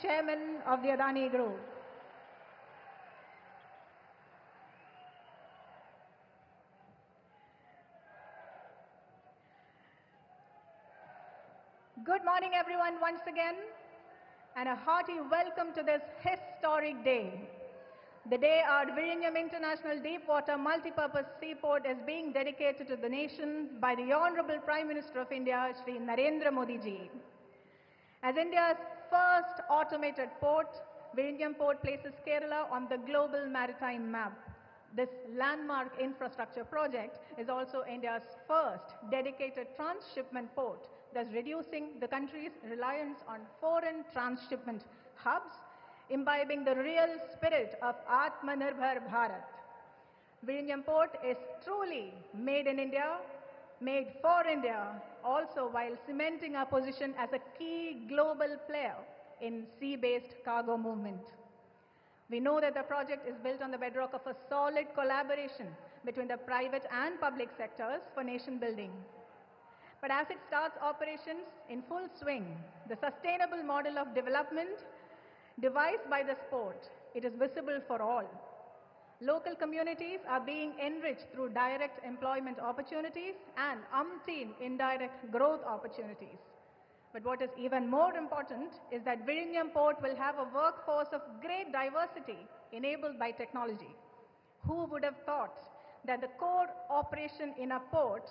Chairman of the Adani Group. Good morning, everyone, once again, and a hearty welcome to this historic day. The day our Vizhinjam International Deepwater Multipurpose Seaport is being dedicated to the nation by the Honorable Prime Minister of India, Shri Narendra Modi ji. As India's first automated port, Vizhinjam Port places Kerala on the global maritime map. This landmark infrastructure project is also India's first dedicated transshipment port, thus reducing the country's reliance on foreign transshipment hubs, imbibing the real spirit of Atmanirbhar Bharat. Vizhinjam Port is truly made in India, made for India, also while cementing our position as a key global player in sea-based cargo movement. We know that the project is built on the bedrock of a solid collaboration between the private and public sectors for nation building. But as it starts operations in full swing, the sustainable model of development devised by this port, it is visible for all. Local communities are being enriched through direct employment opportunities and umpteen indirect growth opportunities. But what is even more important is that Vizhinjam Port will have a workforce of great diversity enabled by technology. Who would have thought that the core operation in a port,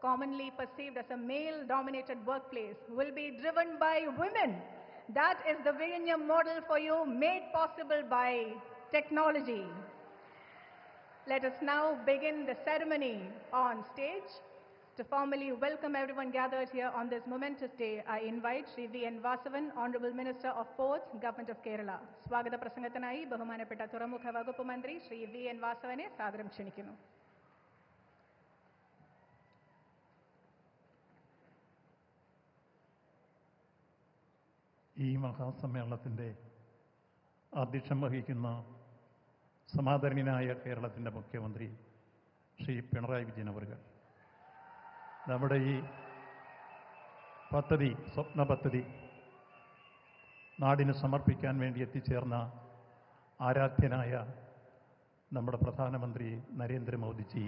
commonly perceived as a male-dominated workplace, will be driven by women? That is the Vizhinjam model for you, made possible by technology. Let us now begin the ceremony on stage. To formally welcome everyone gathered here on this momentous day, I invite Shri V.N. Vasavan, Honorable Minister of Ports, Government of Kerala. Swagata Prasangathanayi, Bahumanapetta Turamukha Vagupu Mantri, Shri V.N. Vasavane, Sadaram Kshanikkunnu. ഈ മഹാസമ്മേളനത്തിൻ്റെ അധ്യക്ഷം വഹിക്കുന്ന സമാദരണീയനായ കേരളത്തിൻ്റെ മുഖ്യമന്ത്രി ശ്രീ പിണറായി വിജയൻ അവர்கள், നമ്മുടെ ഈ പദ്ധതി, സ്വപ്ന പദ്ധതി നാടിന് സമർപ്പിക്കാൻ വേണ്ടി എത്തിച്ചേർന്ന ആരാധ്യനായ നമ്മുടെ പ്രധാനമന്ത്രി നരേന്ദ്രമോദിജി,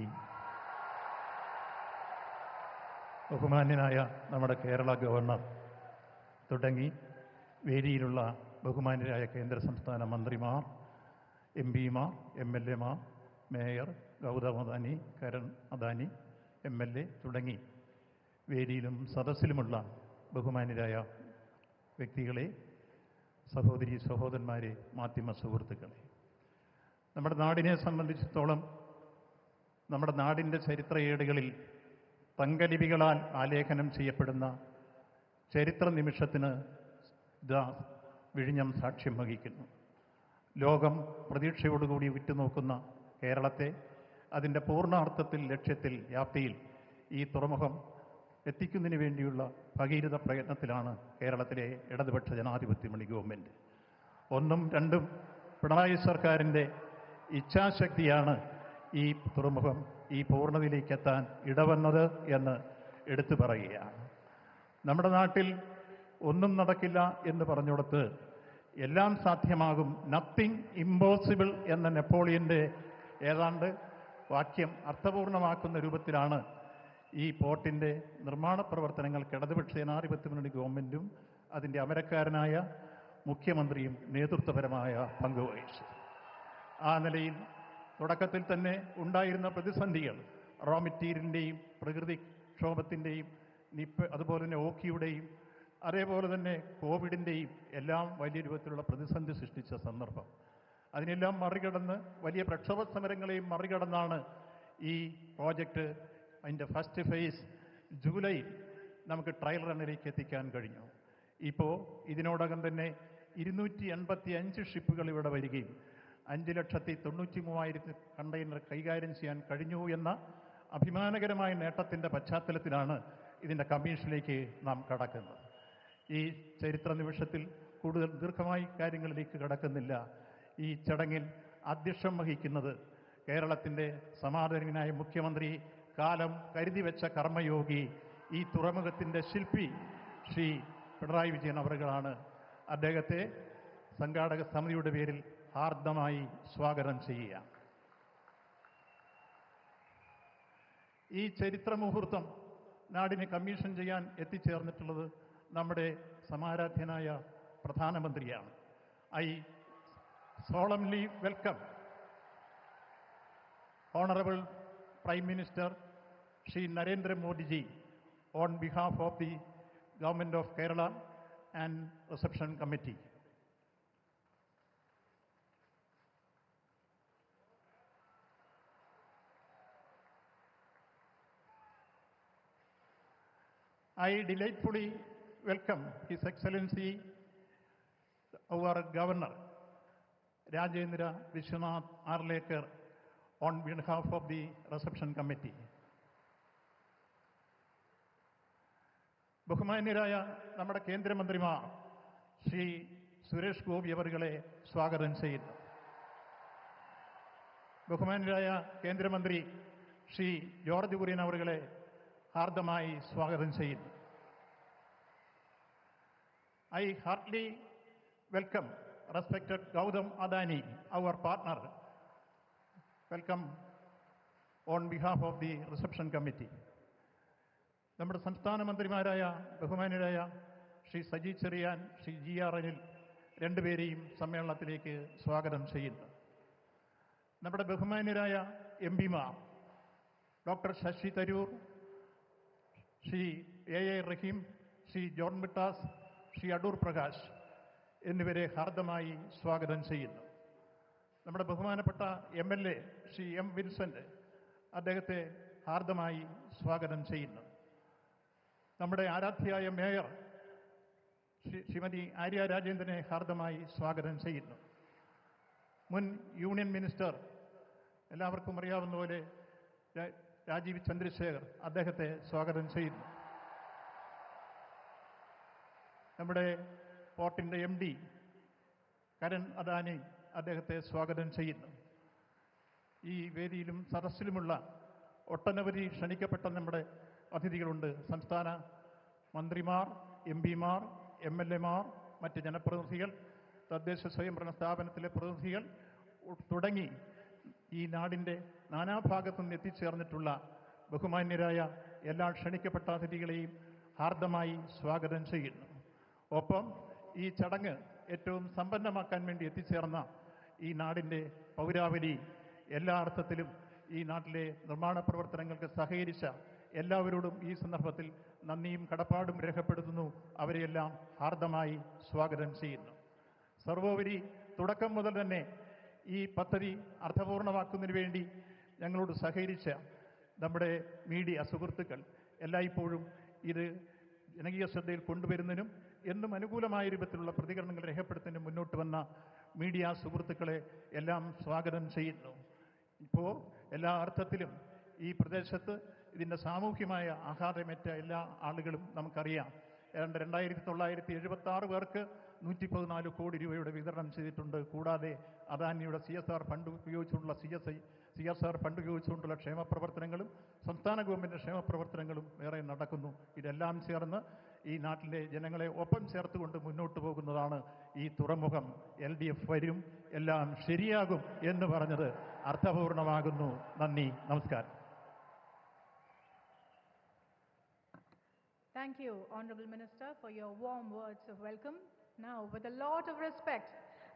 ബഹുമാന്യനായ നമ്മുടെ കേരള ഗവർണർ തുടങ്ങി വേദിയിലുള്ള ബഹുമാന്യരായ കേന്ദ്ര സംസ്ഥാന മന്ത്രിമാർ, എം പിമാർ, എം എൽ എമാർ, mayor Gautam Adani, Karan Adani M L A തുടങ്ങി വേദിയിലും സദസ്സിലുമുള്ള ബഹുമാന്യരായ വ്യക്തികളെ, സഹോദരി സഹോദരന്മാരെ, മാധ്യമ സുഹൃത്തുക്കളെ, നമ്മുടെ നാടിനെ സംബന്ധിച്ചിടത്തോളം നമ്മുടെ നാടിൻ്റെ ചരിത്രയേടുകളിൽ തങ്കലിപികളാൽ ആലേഖനം ചെയ്യപ്പെടുന്ന ചരിത്ര നിമിഷത്തിന് വിഴിഞ്ഞം സാക്ഷ്യം വഹിക്കുന്നു. ലോകം പ്രതീക്ഷയോടുകൂടി ഉറ്റുനോക്കുന്ന കേരളത്തെ അതിൻ്റെ പൂർണ്ണാർത്ഥത്തിൽ, ലക്ഷ്യത്തിൽ, വ്യാപ്തിയിൽ ഈ തുറമുഖം എത്തിക്കുന്നതിന് വേണ്ടിയുള്ള ഭഗീരഥ പ്രയത്നത്തിലാണ് കേരളത്തിലെ ഇടതുപക്ഷ ജനാധിപത്യ മുന്നണി ഗവൺമെൻറ്. ഒന്നും രണ്ടും പിണറായി സർക്കാരിൻ്റെ ഇച്ഛാശക്തിയാണ് ഈ തുറമുഖം ഈ പൂർണ്ണതയിലേക്കെത്താൻ ഇടവന്നത് എന്ന് എടുത്തു പറയുകയാണ്. നമ്മുടെ നാട്ടിൽ ഒന്നും നടക്കില്ല എന്ന് പറഞ്ഞുകൊടുത്ത് എല്ലാം സാധ്യമാകും, നത്തിങ് ഇമ്പോസിബിൾ എന്ന നെപ്പോളിയൻ്റെ ഏതാണ്ട് വാക്യം അർത്ഥപൂർണമാക്കുന്ന രൂപത്തിലാണ് ഈ പോർട്ടിൻ്റെ നിർമ്മാണ പ്രവർത്തനങ്ങൾക്ക് ഇടതുപക്ഷ ജനാധിപത്യ മുന്നണി ഗവൺമെൻറ്റും അതിൻ്റെ അമരക്കാരനായ മുഖ്യമന്ത്രിയും നേതൃത്വപരമായ പങ്കുവഹിച്ചത്. ആ നിലയിൽ തുടക്കത്തിൽ തന്നെ ഉണ്ടായിരുന്ന പ്രതിസന്ധികൾ, റോ മെറ്റീരിയലിൻ്റെയും പ്രകൃതിക്ഷോഭത്തിൻ്റെയും അതുപോലെ തന്നെ ഓക്കിയുടെയും അതേപോലെ തന്നെ കോവിഡിൻ്റെയും എല്ലാം വലിയ രൂപത്തിലുള്ള പ്രതിസന്ധി സൃഷ്ടിച്ച സന്ദർഭം, അതിനെല്ലാം മറികടന്ന് വലിയ പ്രക്ഷോഭ സമരങ്ങളെയും മറികടന്നാണ് ഈ പ്രോജക്റ്റ് അതിൻ്റെ ഫസ്റ്റ് ഫേസ് ജൂലൈ നമുക്ക് ട്രയൽ റണ്ണിലേക്ക് എത്തിക്കാൻ കഴിഞ്ഞു. ഇപ്പോൾ ഇതിനോടകം തന്നെ 285 ഷിപ്പുകൾ ഇവിടെ വരികയും 5,93,000 കണ്ടെയ്നർ കൈകാര്യം ചെയ്യാൻ കഴിഞ്ഞു എന്ന അഭിമാനകരമായ നേട്ടത്തിൻ്റെ പശ്ചാത്തലത്തിലാണ് ഇതിൻ്റെ കമ്മീഷനിലേക്ക് നാം കടക്കുന്നത്. ഈ ചരിത്ര നിമിഷത്തിൽ കൂടുതൽ ദീർഘമായി കാര്യങ്ങളിലേക്ക് കടക്കുന്നില്ല. ഈ ചടങ്ങിൽ അധ്യക്ഷം വഹിക്കുന്നത് കേരളത്തിൻ്റെ സമാദരണീയനായ മുഖ്യമന്ത്രി, കാലം കരുതി വെച്ച കർമ്മയോഗി, ഈ തുറമുഖത്തിൻ്റെ ശില്പി ശ്രീ പിണറായി വിജയൻ അവറുകളാണ്. അദ്ദേഹത്തെ സംഘാടക സമിതിയുടെ പേരിൽ ഹാർദമായി സ്വാഗതം ചെയ്യുക. ഈ ചരിത്ര മുഹൂർത്തം നാടിനെ കമ്മീഷൻ ചെയ്യാൻ എത്തിച്ചേർന്നിട്ടുള്ളത് നമ്മുടെ സമാരാധ്യനായ പ്രധാനമന്ത്രിയാണ്. I solemnly welcome Honorable Prime Minister Shri Narendra Modi ji on behalf of the Government of Kerala and Reception Committee. I delightfully welcome His Excellency our Governor Rajendra Vishwanath Arlekar on behalf of the Reception Committee. ബഹുമാന്യരായ നമ്മുടെ കേന്ദ്രമന്ത്രിമാർ ശ്രീ സുരേഷ് ഗോപി അവരുകളെ സ്വാഗതം ചെയ്യുന്നു. ബഹുമാന്യരായ കേന്ദ്രമന്ത്രി Shri George Kurian അവരുകളെ ഹാർദമായി സ്വാഗതം ചെയ്യുന്നു. I heartily welcome respected Gautam Adani, our partner. Welcome on behalf of the Reception Committee. നമ്മുടെ സംസ്ഥാന മന്ത്രിമാരായ ബഹുമാന്യരായ ശ്രീ സജി ചെറിയാൻ, ശ്രീ ജി ആർ അനിൽ രണ്ടുപേരെയും സമ്മേളനത്തിലേക്ക് സ്വാഗതം ചെയ്യുന്നു. നമ്മുടെ ബഹുമാന്യരായ എം പിമാർ ഡോക്ടർ ശശി തരൂർ, ശ്രീ എ റഹീം, ശ്രീ ജോൺ മിട്ടാസ്, ശ്രീ അടൂർ പ്രകാശ് എന്നിവരെ ഹാർദമായി സ്വാഗതം ചെയ്യുന്നു. നമ്മുടെ ബഹുമാനപ്പെട്ട MLA ശ്രീ M വിൻസെൻ്റ്, അദ്ദേഹത്തെ ഹാർദമായി സ്വാഗതം ചെയ്യുന്നു. നമ്മുടെ ആരാധ്യയായ മേയർ ശ്രീമതി ആര്യ രാജേന്ദ്രനെ ഹാർദമായി സ്വാഗതം ചെയ്യുന്നു. മുൻ യൂണിയൻ മിനിസ്റ്റർ, എല്ലാവർക്കും അറിയാവുന്ന പോലെ രാജീവ് ചന്ദ്രശേഖർ, അദ്ദേഹത്തെ സ്വാഗതം ചെയ്യുന്നു. നമ്മുടെ പോർട്ടിൻ്റെ MD കരൺ അദാനി, അദ്ദേഹത്തെ സ്വാഗതം ചെയ്യുന്നു. ഈ വേദിയിലും സദസ്സിലുമുള്ള ഒട്ടനവധി ക്ഷണിക്കപ്പെട്ട നമ്മുടെ അതിഥികളുണ്ട്. സംസ്ഥാന മന്ത്രിമാർ, MPമാർ, MLAമാർ, മറ്റ് ജനപ്രതിനിധികൾ, തദ്ദേശ സ്വയംഭരണ സ്ഥാപനത്തിലെ പ്രതിനിധികൾ തുടങ്ങി ഈ നാടിൻ്റെ നാനാഭാഗത്തു നിന്ന് എത്തിച്ചേർന്നിട്ടുള്ള ബഹുമാന്യരായ എല്ലാ ക്ഷണിക്കപ്പെട്ട അതിഥികളെയും ഹാർദമായി സ്വാഗതം ചെയ്യുന്നു. ഒപ്പം ഈ ചടങ്ങ് ഏറ്റവും സമ്പന്നമാക്കാൻ വേണ്ടി എത്തിച്ചേർന്ന ഈ നാടിൻ്റെ പൗരാവലി, എല്ലാ അർത്ഥത്തിലും ഈ നാട്ടിലെ നിർമ്മാണ പ്രവർത്തനങ്ങൾക്ക് സഹകരിച്ച എല്ലാവരോടും ഈ സന്ദർഭത്തിൽ നന്ദിയും കടപ്പാടും രേഖപ്പെടുത്തുന്നു. അവരെയെല്ലാം ഹാർദമായി സ്വാഗതം ചെയ്യുന്നു. സർവോപരി തുടക്കം മുതൽ തന്നെ ഈ പദ്ധതി അർത്ഥപൂർണമാക്കുന്നതിന് വേണ്ടി ഞങ്ങളോട് സഹകരിച്ച നമ്മുടെ മീഡിയ സുഹൃത്തുക്കൾ, എല്ലായ്പ്പോഴും ഇത് ജനകീയ ശ്രദ്ധയിൽ കൊണ്ടുവരുന്നതിനും എന്നും അനുകൂലമായ രൂപത്തിലുള്ള പ്രതികരണങ്ങൾ രേഖപ്പെടുത്തുന്നതിനും മുന്നോട്ട് വന്ന മീഡിയ സുഹൃത്തുക്കളെ എല്ലാം സ്വാഗതം ചെയ്യുന്നു. ഇപ്പോൾ എല്ലാ അർത്ഥത്തിലും ഈ പ്രദേശത്ത് ഇതിൻ്റെ സാമൂഹ്യമായ ആഘാതമേറ്റ എല്ലാ ആളുകളും നമുക്കറിയാം. ഏതാണ്ട് 2976 പേർക്ക് 114 കോടി രൂപയുടെ വിതരണം ചെയ്തിട്ടുണ്ട്. കൂടാതെ അദാനിയുടെ CSR ഫണ്ട് ഉപയോഗിച്ചുകൊണ്ടുള്ള CSR ഫണ്ട് ഉപയോഗിച്ചുകൊണ്ടുള്ള ക്ഷേമ പ്രവർത്തനങ്ങളും സംസ്ഥാന ഗവൺമെൻറ് ക്ഷേമ പ്രവർത്തനങ്ങളും വേറെ നടക്കുന്നു. ഇതെല്ലാം ചേർന്ന് ഈ നാട്ടിലെ ജനങ്ങളെ ഒപ്പം ചേർത്തുകൊണ്ട് മുന്നോട്ട് പോകുന്നതാണ് ഈ തുറമുഖം. LDF വരും, എല്ലാം ശരിയാകും എന്ന് പറഞ്ഞത് അർത്ഥപൂർണമാകുന്നു. നന്ദി, നമസ്കാരം. Thank you, Honorable Minister, for your warm words of welcome. Now, with a lot of respect,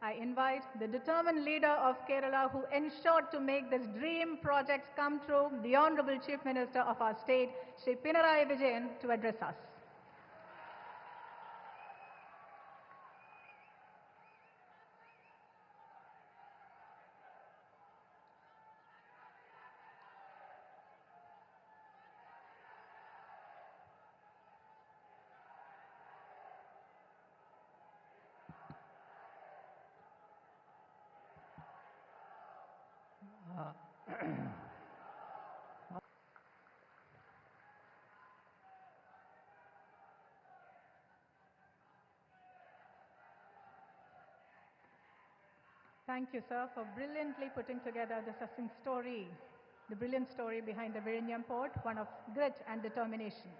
I invite the determined leader of Kerala who ensured to make this dream project come true, the Honorable Chief Minister of our state, Shri Pinarayi Vijayan, to address us. Thank you, sir, for brilliantly putting together the succinct story, the brilliant story behind the Vizhinjam Port, one of grit and determination.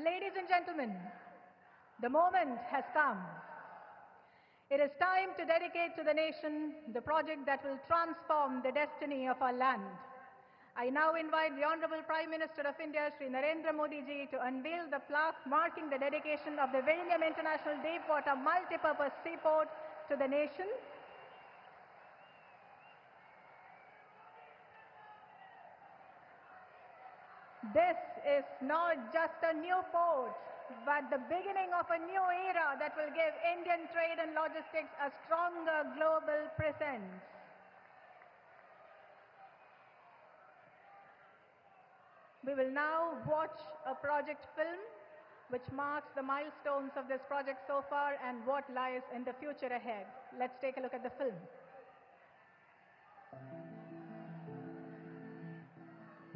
Ladies and gentlemen, the moment has come. It is time to dedicate to the nation the project that will transform the destiny of our land. I now invite the Honorable Prime Minister of India, Shri Narendra Modi ji, to unveil the plaque marking the dedication of the Vizhinjam International Deepwater Multipurpose Seaport to the nation. This is not just a new port, but the beginning of a new era that will give Indian trade and logistics a stronger global presence. We will now watch a project film which marks the milestones of this project so far and what lies in the future ahead. Let's take a look at the film.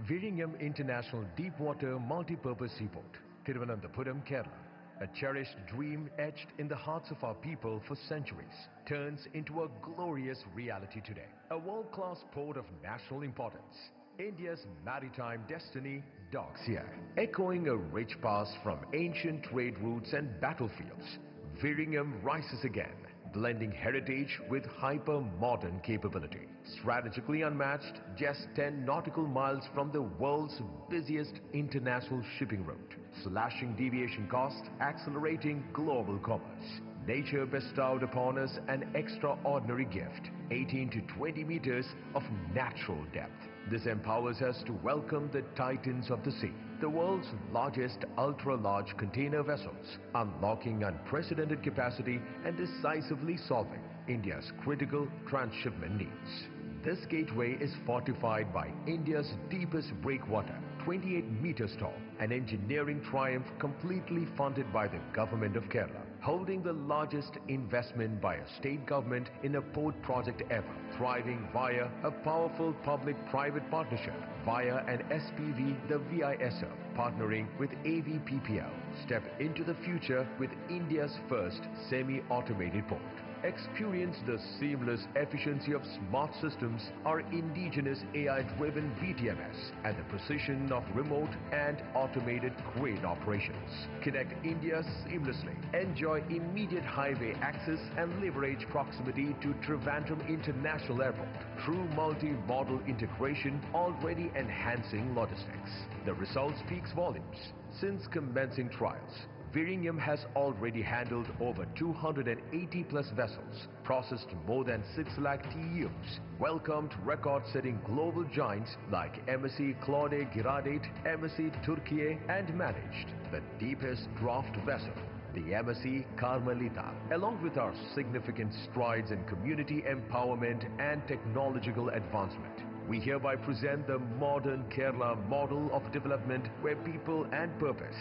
Vizhinjam International Deepwater Multipurpose Seaport, Thiruvananthapuram, Kerala. A cherished dream etched in the hearts of our people for centuries turns into a glorious reality today. A world-class port of national importance. India's maritime destiny docks here, echoing a rich past from ancient trade routes and battlefields. Vizhinjam rises again, blending heritage with hyper-modern capability. Strategically unmatched, just 10 nautical miles from the world's busiest international shipping route, slashing deviation costs, accelerating global commerce. Nature bestowed upon us an extraordinary gift, 18 to 20 meters of natural depth. This empowers us to welcome the titans of the sea, the world's largest ultra-large container vessels, unlocking unprecedented capacity and decisively solving India's critical transshipment needs. This gateway is fortified by India's deepest breakwater, 28 meters tall, an engineering triumph completely funded by the government of Kerala, holding the largest investment by a state government in a port project ever, thriving via a powerful public-private partnership, via an SPV, the VISL, partnering with AVPPL. Step into the future with India's first semi-automated port. Experience the seamless efficiency of smart systems, our indigenous AI-driven VTMS, and the precision of remote and automated crane operations. Connect India seamlessly. Enjoy immediate highway access and leverage proximity to Trivandrum International Airport. True multi-modal integration already enhancing logistics. The result speaks volumes. Since commencing trials, Vizhinjam has already handled over 280 plus vessels, processed more than 6 lakh TEUs, welcomed record-setting global giants like MSC Claude Giradate, MSC Turkiye, and managed the deepest draft vessel, the MSC Carmelita. Along with our significant strides in community empowerment and technological advancement, we hereby present the modern Kerala model of development where people and purpose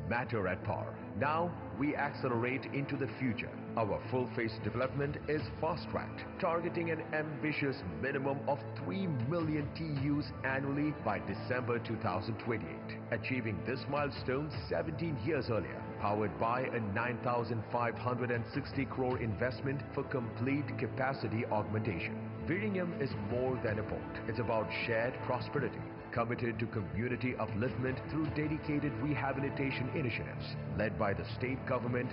matter at par. Now, we accelerate into the future. Our full-phase development is fast-tracked, targeting an ambitious minimum of 3 million TEUs annually by December 2028. Achieving this milestone 17 years earlier, powered by a 9,560 crore investment for complete capacity augmentation. Vizhinjam is more than a port. It's about shared prosperity, committed to community upliftment through dedicated rehabilitation initiatives led by the state government,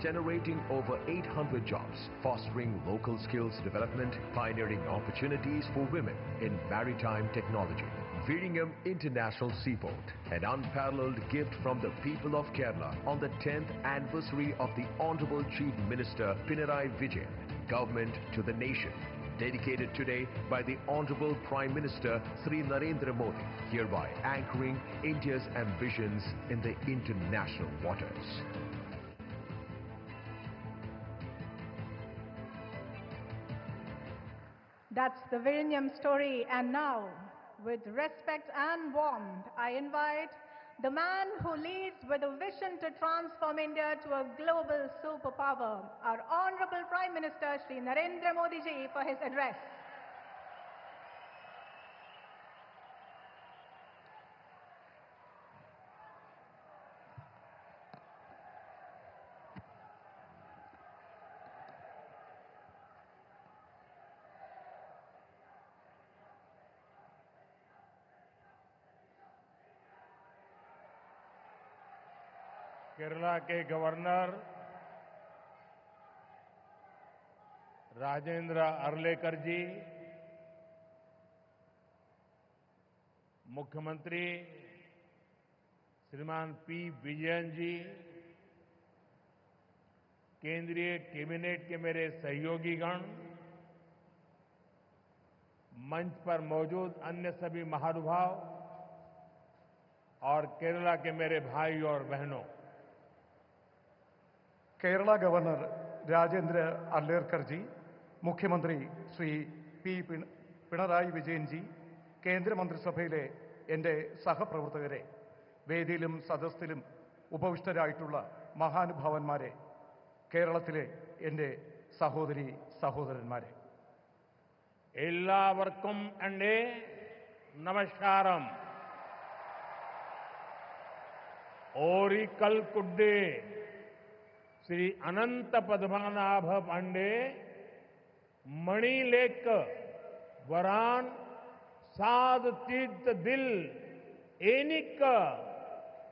generating over 800 jobs, fostering local skills development, pioneering opportunities for women in maritime technology. Vizhinjam International Seaport, an unparalleled gift from the people of Kerala on the 10th anniversary of the Honorable Chief Minister Pinarayi Vijayan, government to the nation. Dedicated today by the Honorable Prime Minister Shri Narendra Modi, hereby anchoring India's ambitions in the international waters. That's the Vizhinjam story, and now, with respect and warmth, I invite the man who leads with a vision to transform India to a global superpower, our Honorable Prime Minister Shri Narendra Modi ji, for his address. Kerala के governor Rajendra Arlekar जी, मुख्यमंत्री श्रीमान P Vijayan जी, केंद्रीय cabinet के मेरे सहयोगीगण, मंच पर मौजूद अन्य सभी महानुभाव और केरला के मेरे भाई और बहनों, കേരള ഗവർണർ രാജേന്ദ്ര അർലേക്കർ ജി, മുഖ്യമന്ത്രി ശ്രീ പി പിണറായി വിജയൻ ജി, കേന്ദ്രമന്ത്രിസഭയിലെ എൻ്റെ സഹപ്രവർത്തകരെ, വേദിയിലും സദസ്സിലും ഉപവിഷ്ടരായിട്ടുള്ള മഹാനുഭാവന്മാരെ, കേരളത്തിലെ എൻ്റെ സഹോദരി സഹോദരന്മാരെ, എല്ലാവർക്കും എൻ്റെ നമസ്കാരം. ओरिकल कुड्डे श्री अनंत पद्मनाभ पांडे मणिलेक वरान साध तीर्थ दिल एनिक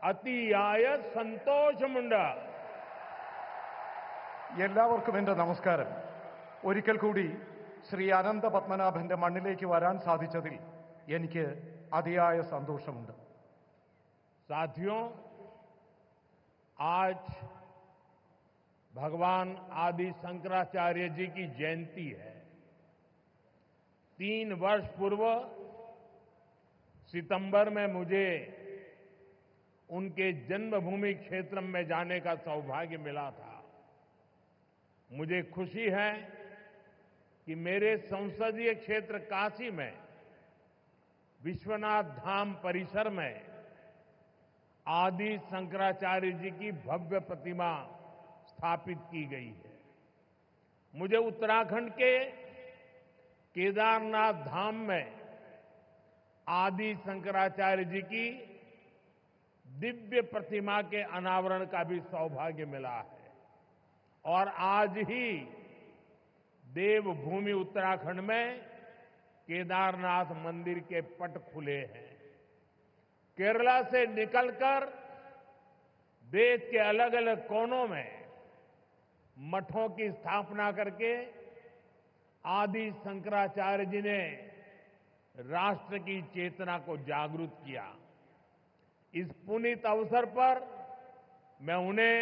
अतियाय संतोष मुंड. എല്ലാവർക്കും എൻ്റെ നമസ്കാരം. ഒരിക്കൽ കൂടി ശ്രീ അനന്ത പത്മനാഭന്റെ മണ്ണിലേക്ക് വരാൻ സാധിച്ചതിൽ എനിക്ക് അതിയായ സന്തോഷമുണ്ട്. साथियों, आज भगवान आदि शंकराचार्य जी की जयंती है. 3 वर्ष पूर्व सितंबर में मुझे उनके जन्मभूमि क्षेत्र में जाने का सौभाग्य मिला था. मुझे खुशी है कि मेरे संसदीय क्षेत्र काशी में विश्वनाथ धाम परिसर में आदि शंकराचार्य जी की भव्य प्रतिमा स्थापित की गई है. मुझे उत्तराखंड के केदारनाथ धाम में आदि शंकराचार्य जी की दिव्य प्रतिमा के अनावरण का भी सौभाग्य मिला है. और आज ही देवभूमि उत्तराखंड में केदारनाथ मंदिर के पट खुले हैं. केरला से निकलकर देश के अलग अलग कोनों में मठों की स्थापना करके आदि शंकराचार्य जी ने राष्ट्र की चेतना को जागृत किया. इस पुनीत अवसर पर मैं उन्हें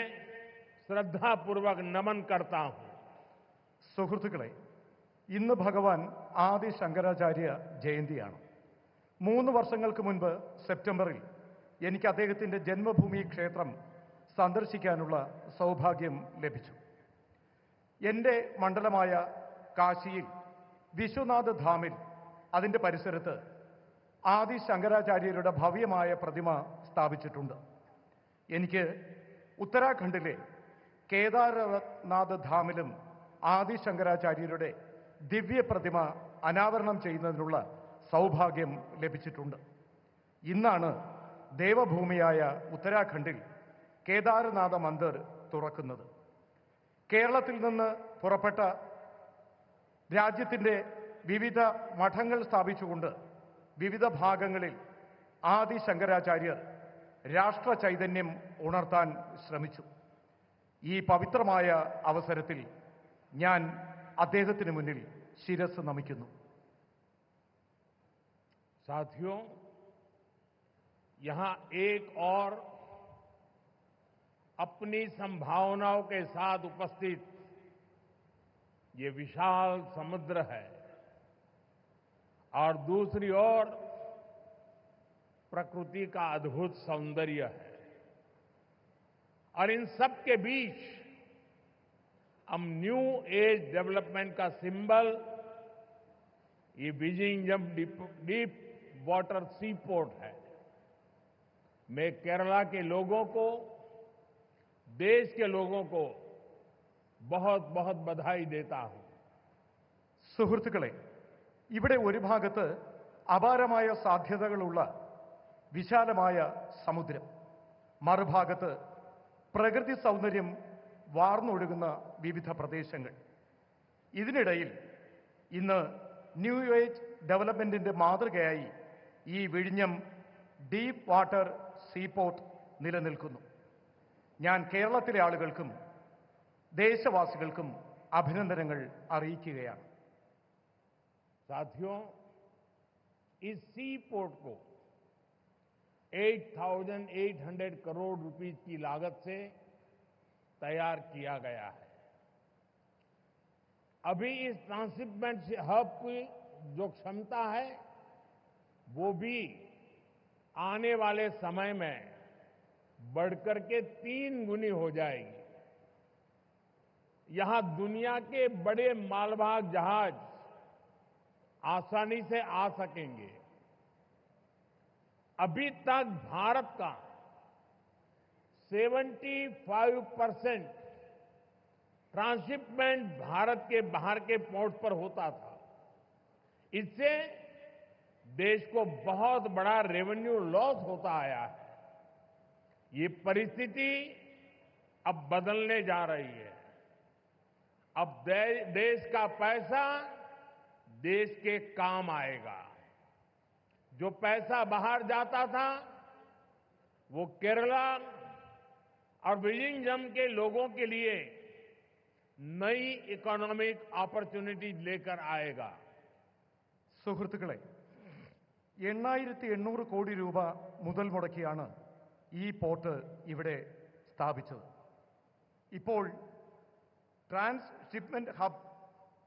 श्रद्धापूर्वक नमन करता हूं. സുഹൃത്തുക്കളെ, ഇന്ന് ഭഗവാൻ ആദി ശങ്കരാചാര്യ ജയന്തിയാണ്. 3 വർഷങ്ങൾക്ക് മുൻപ് സെപ്റ്റംബറിൽ എനിക്ക് അദ്ദേഹത്തിൻ്റെ ജന്മഭൂമി ക്ഷേത്രം സന്ദർശിക്കാനുള്ള സൗഭാഗ്യം ലഭിച്ചു. എൻ്റെ മണ്ഡലമായ കാശിയിൽ വിശ്വനാഥ് ധാമിൽ അതിൻ്റെ പരിസരത്ത് ആദി ശങ്കരാചാര്യരുടെ ഭവ്യമായ പ്രതിമ സ്ഥാപിച്ചിട്ടുണ്ട്. എനിക്ക് ഉത്തരാഖണ്ഡിലെ കേദാരനാഥ് ധാമിലും ആദി ശങ്കരാചാര്യരുടെ ദിവ്യ പ്രതിമ അനാവരണം ചെയ്യുന്നതിനുള്ള സൗഭാഗ്യം ലഭിച്ചിട്ടുണ്ട്. ഇന്നാണ് ദേവഭൂമിയായ ഉത്തരാഖണ്ഡിൽ കേദാരനാഥ മന്ദിർ തുറക്കുന്നത്. കേരളത്തിൽ നിന്ന് പുറപ്പെട്ട രാജ്യത്തിൻ്റെ വിവിധ മഠങ്ങൾ സ്ഥാപിച്ചുകൊണ്ട് വിവിധ ഭാഗങ്ങളിൽ ആദി ശങ്കരാചാര്യർ രാഷ്ട്ര ചൈതന്യം ഉണർത്താൻ ശ്രമിച്ചു. ഈ പവിത്രമായ അവസരത്തിൽ ഞാൻ അദ്ദേഹത്തിന് മുന്നിൽ ശിരസ് നമിക്കുന്നു. साथियों, यहां एक और अपनी संभावनाओं के साथ उपस्थित ये विशाल समुद्र है और दूसरी ओर प्रकृति का अद्भुत सौंदर्य है. और इन सब के बीच हम न्यू एज डेवलपमेंट का सिंबल ये विजिंगम डीप वाटर सी पोर्ट है. मैं केरला के लोगों को, देश के लोगों को बहुत बहुत बधाई देता हूं. സുഹൃത്തുക്കളെ, ഇവിടെ ഒരു ഭാഗത്ത് അപാരമായ സാധ്യതകളുള്ള വിശാലമായ സമുദ്രം, മറുഭാഗത്ത് പ്രകൃതി സൗന്ദര്യം വാർന്നൊഴുകുന്ന വിവിധ പ്രദേശങ്ങൾ. ഇതിനിടയിൽ ഇന്ന് ന്യൂ ഏജ് ഡെവലപ്മെന്റിന്റെ മാതൃകയായി ഈ വിഴിഞ്ഞം ഡീപ്പ് വാട്ടർ സീപോർട്ട് നിലനിൽക്കുന്നു. ഞാൻ കേരളത്തിലെ ആളുകൾക്കും ദേശവാസികൾക്കും അഭിനന്ദനങ്ങൾ അറിയിക്കുകയാണ്. साथियों, इस सी पोर्ट को 8,800 करोड़ रुपीस की लागत से तैयार किया गया है. अभी इस ट्रांसशिपमेंट हब की जो क्षमता है वो भी आने वाले समय में बढ़कर के 3 गुनी हो जाएगी. यहां दुनिया के बड़े मालवाहक जहाज आसानी से आ सकेंगे. अभी तक भारत का 75% ट्रांसशिपमेंट भारत के बाहर के पोर्ट पर होता था. इससे देश को बहुत बड़ा रेवेन्यू लॉस होता आया है. ये परिस्थिति अब बदलने जा रही है. अब देश का पैसा देश के काम आएगा. जो पैसा बाहर जाता था वो केरला और विलिंगम के लोगों के लिए नई इकोनॉमिक अपॉर्चुनिटी लेकर आएगा. സുഹൃത്തുക്കളെ, 8,800 കോടി രൂപ മുതൽ മുടക്കിയാണ് ഈ പോർട്ട് ഇവിടെ സ്ഥാപിച്ചത്. ഇപ്പോൾ ട്രാൻസ്ഷിപ്മെന്റ് ഹബ്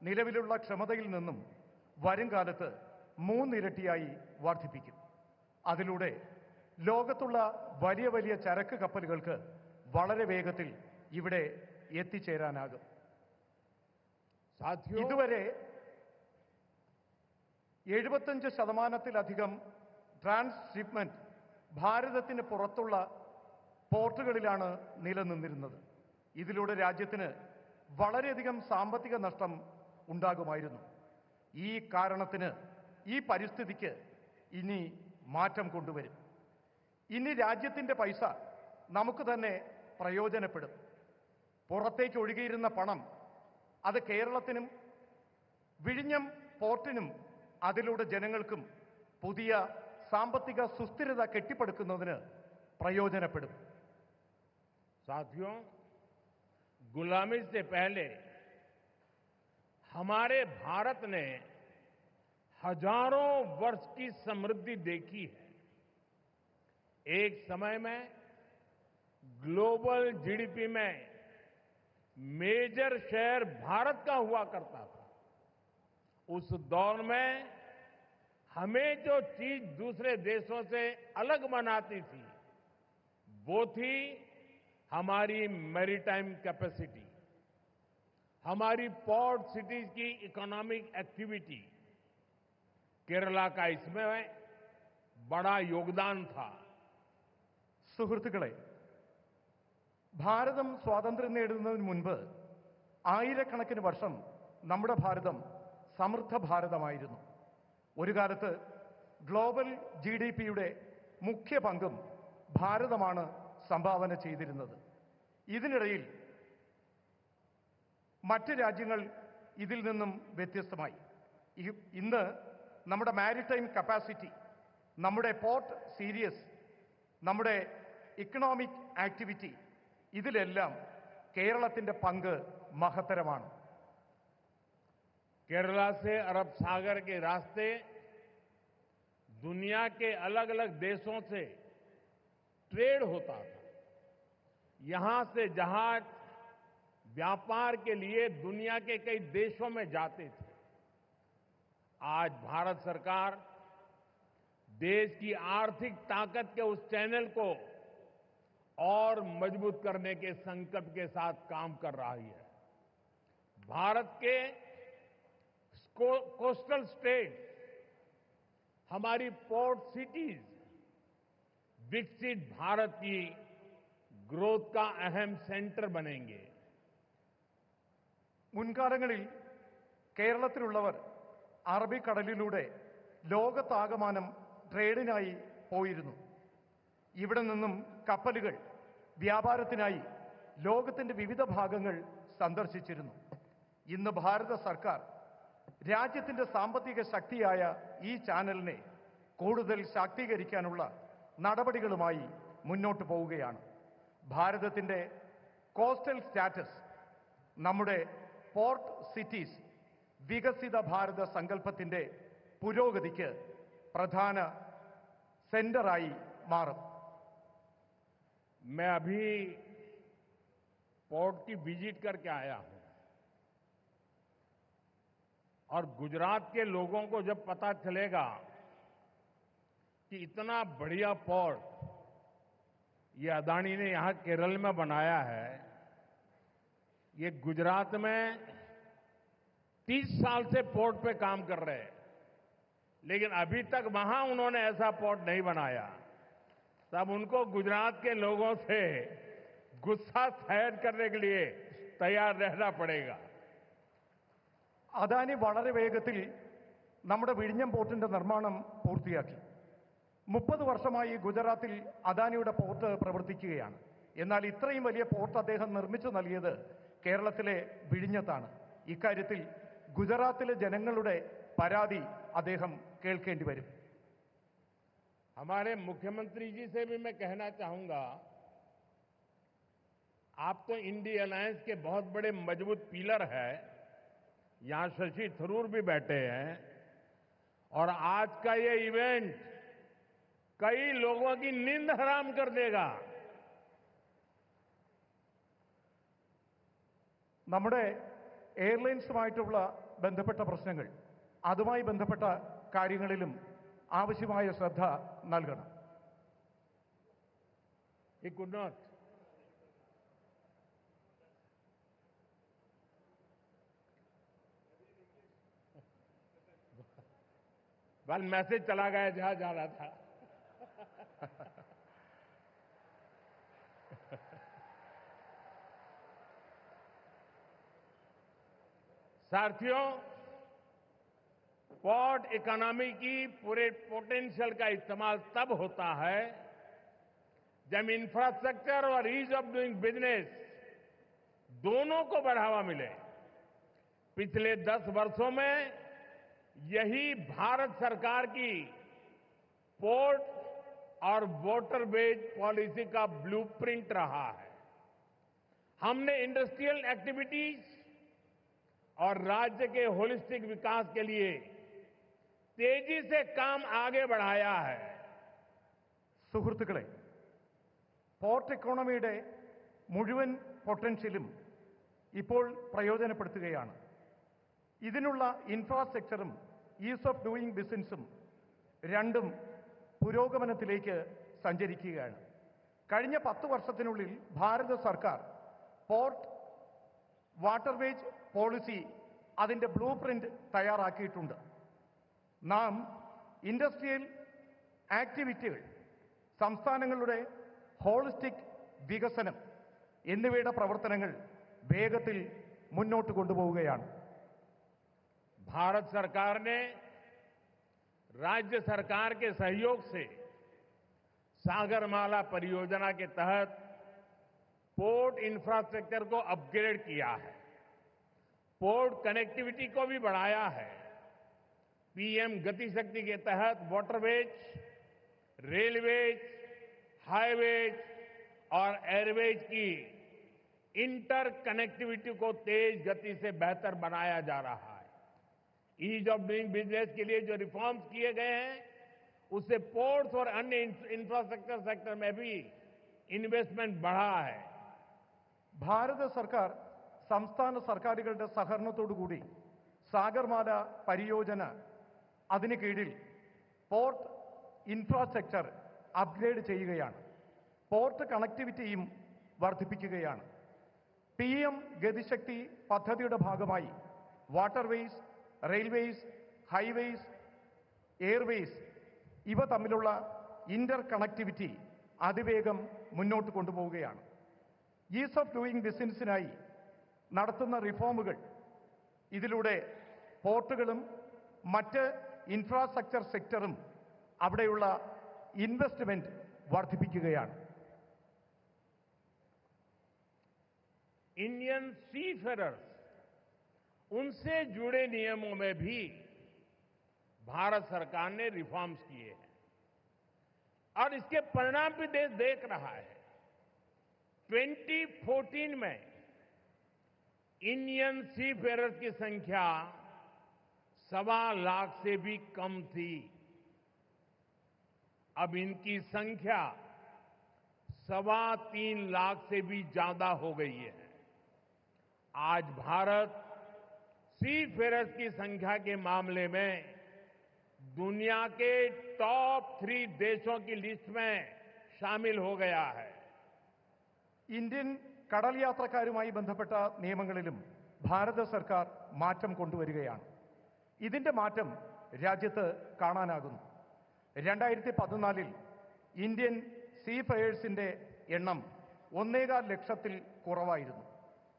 നിലവിലുള്ള ക്ഷമതയിൽ നിന്നും വരും കാലത്ത് 3 ഇരട്ടിയായി വർദ്ധിപ്പിക്കും. അതിലൂടെ ലോകത്തുള്ള വലിയ വലിയ ചരക്ക് കപ്പലുകൾക്ക് വളരെ വേഗത്തിൽ ഇവിടെ എത്തിച്ചേരാനാകും. ഇതുവരെ 75%-ലധികം ട്രാൻസ്ഷിപ്മെന്റ് ഭാരതത്തിന് പുറത്തുള്ള പോർട്ടുകളിലാണ് നിലനിന്നിരുന്നത്. ഇതിലൂടെ രാജ്യത്തിന് വളരെയധികം സാമ്പത്തിക നഷ്ടം ഉണ്ടാകുമായിരുന്നു. ഈ കാരണത്തിന് ഈ പരിസ്ഥിതിക്ക് ഇനി മാറ്റം കൊണ്ടുവരും. ഇനി രാജ്യത്തിന്റെ പൈസ നമുക്ക് തന്നെ പ്രയോജനപ്പെടും. പുറത്തേക്ക് ഒഴുകിയിരുന്ന പണം അത് കേരളത്തിനും വിഴിഞ്ഞം പോർട്ടിനും അതിലൂടെ ജനങ്ങൾക്കും പുതിയ സാമ്പത്തിക സുസ്ഥിരത കെട്ടിപ്പടുക്കുന്നതിന് പ്രയോജനപ്പെടും. साथियों, गुलामी से पहले हमारे भारत ने हजारों वर्ष की समृद्धि देखी है. एक समय में ग्लोबल जीडीपी में मेजर शेयर भारत का हुआ करता था. उस दौर में हमें जो चीज दूसरे देशों से अलग बनाती थी वो थी हमारी मैरीटाइम कैपेसिटी, हमारी पोर्ट सिटीज की इकोनॉमिक एक्टिविटी. केरला का इसमें बड़ा योगदान था. സുഹൃത്തുക്കളെ, ഭാരതം സ്വാതന്ത്ര്യം നേടുന്നതിന് മുൻപ് ആയിരക്കണക്കിന് വർഷം നമ്മുടെ ഭാരതം സമൃദ്ധ ഭാരതമായിരുന്നു. ഒരു കാലത്ത് ഗ്ലോബൽ GDPയുടെ മുഖ്യ പങ്കും ഭാരതമാണ് സംഭാവന ചെയ്തിരുന്നത്. ഇതിനിടയിൽ മറ്റ് രാജ്യങ്ങൾ ഇതിൽ നിന്നും വ്യത്യസ്തമായി. ഇന്ന് നമ്മുടെ മാരിടൈം കപ്പാസിറ്റി, നമ്മുടെ പോർട്ട് സീരീസ്, നമ്മുടെ ഇക്കണോമിക് ആക്ടിവിറ്റി, ഇതിലെല്ലാം കേരളത്തിന്റെ പങ്ക് മഹത്തരമാണ്. केरला से अरब सागर के रास्ते दुनिया के अलग अलग देशों से ट्रेड होता था. यहां से जहाज व्यापार के लिए दुनिया के कई देशों में जाते थे. आज भारत सरकार देश की आर्थिक ताकत के उस चैनल को और मजबूत करने के संकल्प के साथ काम कर रही है. भारत के कोस्टल स्टेट, हमारी पोर्ट सिटीज विकसित भारत की ग्रोथ का अहम सेंटर बनेंगे. മുൻകാലങ്ങളിൽ കേരളത്തിലുള്ളവർ അറബിക്കടലിലൂടെ ലോകത്താകമാനം ട്രേഡിനായി പോയിരുന്നു. ഇവിടെ നിന്നും കപ്പലുകൾ വ്യാപാരത്തിനായി ലോകത്തിന്റെ വിവിധ ഭാഗങ്ങൾ സന്ദർശിച്ചിരുന്നു. ഇന്ന് ഭാരത സർക്കാർ രാജ്യത്തിന്റെ സാമ്പത്തിക ശക്തിയായ ഈ ചാനലിനെ കൂടുതൽ ശാക്തീകരിക്കാനുള്ള നടപടികളുമായി മുന്നോട്ട് പോവുകയാണ്. ഭാരതത്തിന്റെ കോസ്റ്റൽ സ്റ്റാറ്റസ്, നമ്മുടെ പോർട്ട് സിറ്റീസ് വികസിത ഭാരത സങ്കല്പത്തിന്റെ പുരോഗതിക്ക് പ്രധാന സെന്ററായി മാറും. मैं अभी पोर्ट की विजिट करके आया हूं और गुजरात के लोगों को जब पता चलेगा कि इतना बढ़िया पोर्ट ये अदानी ने यहां केरल में बनाया है, ये गुजरात में 30 साल से पोर्ट पे काम कर रहे हैं, लेकिन अभी तक वहां उन्होंने ऐसा पोर्ट नहीं बनाया, तब उनको गुजरात के लोगों से गुस्सा शायद करने के लिए तैयार रहना पड़ेगा. അദാനി വളരെ വേഗത്തിൽ നമ്മുടെ വിഴിഞ്ഞം പോർട്ടിന്റെ നിർമ്മാണം പൂർത്തിയാക്കി. 30 വർഷമായി ഗുജറാത്തിൽ അദാനിയുടെ പോർട്ട് പ്രവർത്തിക്കുകയാണ്. എന്നാൽ ഇത്രയും വലിയ പോർട്ട് അദ്ദേഹം നിർമ്മിച്ചു നൽകിയത് കേരളത്തിലെ വിഴിഞ്ഞത്താണ്. ഇക്കാര്യത്തിൽ ഗുജറാത്തിലെ ജനങ്ങളുടെ പരാതി അദ്ദേഹം കേൾക്കേണ്ടി വരും. हमारे मुख्यमंत्री जी से भी मैं कहना चाहूंगा, आप तो इंडिया अलायंस के बहुत बड़े मजबूत पिलर हैं, यहां शशि थरूर भी बैठे हैं, और आज का ये इवेंट कई लोगों की नींद हराम कर देगा. നമ്മുടെ എയർലൈൻസുമായിട്ടുള്ള ബന്ധപ്പെട്ട പ്രശ്നങ്ങൾ, അതുമായി ബന്ധപ്പെട്ട കാര്യങ്ങളിലും ആവശ്യമായ ശ്രദ്ധ നൽകണം. He could not. बल मैसेज चला गया जहां जा रहा था. साथियों, पोर्ट इकोनॉमी की पूरे पोटेंशियल का इस्तेमाल तब होता है जब इंफ्रास्ट्रक्चर और ईज ऑफ डूइंग बिजनेस दोनों को बढ़ावा मिले. पिछले 10 वर्षों में यही भारत सरकार की पोर्ट और वाटरवेज पॉलिसी का ब्लूप्रिंट रहा है. हमने इंडस्ट्रियल एक्टिविटीज और राज्य के होलिस्टिक विकास के लिए तेजी से काम आगे बढ़ाया है. സുഹൃത്തുക്കളെ, പോർട്ട് ഇക്കോണമിയുടെ മുഴുവൻ പൊട്ടൻഷ്യലും ഇപ്പോൾ പ്രയോജനപ്പെടുത്തുകയാണ്. ഇതിനുള്ള ഇൻഫ്രാസ്ട്രക്ചറും ഈസ് ഓഫ് ഡൂയിങ് ബിസിനസ്സും രണ്ടും പുരോഗമനത്തിലേക്ക് സഞ്ചരിക്കുകയാണ്. കഴിഞ്ഞ 10 വർഷത്തിനുള്ളിൽ ഭാരത സർക്കാർ പോർട്ട് വാട്ടർവേജ് പോളിസി അതിൻ്റെ ബ്ലൂ പ്രിന്റ് തയ്യാറാക്കിയിട്ടുണ്ട്. നാം ഇൻഡസ്ട്രിയൽ ആക്ടിവിറ്റികൾ, സംസ്ഥാനങ്ങളുടെ ഹോളിസ്റ്റിക് വികസനം എന്നിവയുടെ പ്രവർത്തനങ്ങൾ വേഗത്തിൽ മുന്നോട്ട് കൊണ്ടുപോവുകയാണ്. भारत सरकार ने राज्य सरकार के सहयोग से सागरमाला परियोजना के तहत पोर्ट इंफ्रास्ट्रक्चर को अपग्रेड किया है, पोर्ट कनेक्टिविटी को भी बढ़ाया है. पीएम गति शक्ति के तहत वाटरवेज, रेलवेज, हाईवेज और एयरवेज की इंटर कनेक्टिविटी को तेज गति से बेहतर बनाया जा रहा है. ईज ऑफ डूइंग बिजनेस के लिए जो रिफॉर्म्स किए गए हैं, उससे पोर्ट्स और अन्य इंफ्रास्ट्रक्चर सेक्टर में भी इन्वेस्टमेंट बढ़ा है. ഭാരത സർക്കാർ സംസ്ഥാന സർക്കാരുകളുടെ സഹകരണത്തോടുകൂടി സാഗർമാല പരിയോജന അതിന് കീഴിൽ പോർട്ട് ഇൻഫ്രാസ്ട്രക്ചർ അപ്ഗ്രേഡ് ചെയ്യുകയാണ്. പോർട്ട് കണക്ടിവിറ്റിയും വർദ്ധിപ്പിക്കുകയാണ്. PM ഗതിശക്തി പദ്ധതിയുടെ ഭാഗമായി വാട്ടർവേസ്, റെയിൽവേസ്, ഹൈവേസ്, എയർവേസ് ഇവ തമ്മിലുള്ള ഇന്റർ കണക്ടിവിറ്റി അതിവേഗം മുന്നോട്ട് കൊണ്ടുപോവുകയാണ്. ഈസ് ഓഫ് ഡൂയിങ് ബിസിനസ്സിനായി നടത്തുന്ന റിഫോമുകൾ ഇതിലൂടെ പോർട്ടുകളും മറ്റ് ഇൻഫ്രാസ്ട്രക്ചർ സെക്ടറും അവിടെയുള്ള ഇൻവെസ്റ്റ്മെന്റ് വർദ്ധിപ്പിക്കുകയാണ്. इंडियन सीफेरर्स, उनसे जुड़े नियमों में भी भारत सरकार ने रिफॉर्म्स किए हैं और इसके परिणाम भी देश देख रहा है. 2014 में इंडियन सी फेयरर्स की संख्या 1.25 लाख से भी कम थी। अब इनकी संख्या 3.25 लाख से भी ज्यादा हो गई है। आज भारत सी फेयरर्स की संख्या के मामले में दुनिया के टॉप 3 देशों की लिस्ट में शामिल हो गया है। ഇന്ത്യൻ കടൽ യാത്രക്കാരുമായി ബന്ധപ്പെട്ട നിയമങ്ങളിലും ഭാരത സർക്കാർ മാറ്റം കൊണ്ടുവരികയാണ്. ഇതിന്റെ മാറ്റം രാജ്യത്ത് കാണാനാകുന്നു. 2014 ഇന്ത്യൻ സീ ഫെയേഴ്സിന്റെ എണ്ണം 1.25 ലക്ഷത്തിൽ കുറവായിരുന്നു.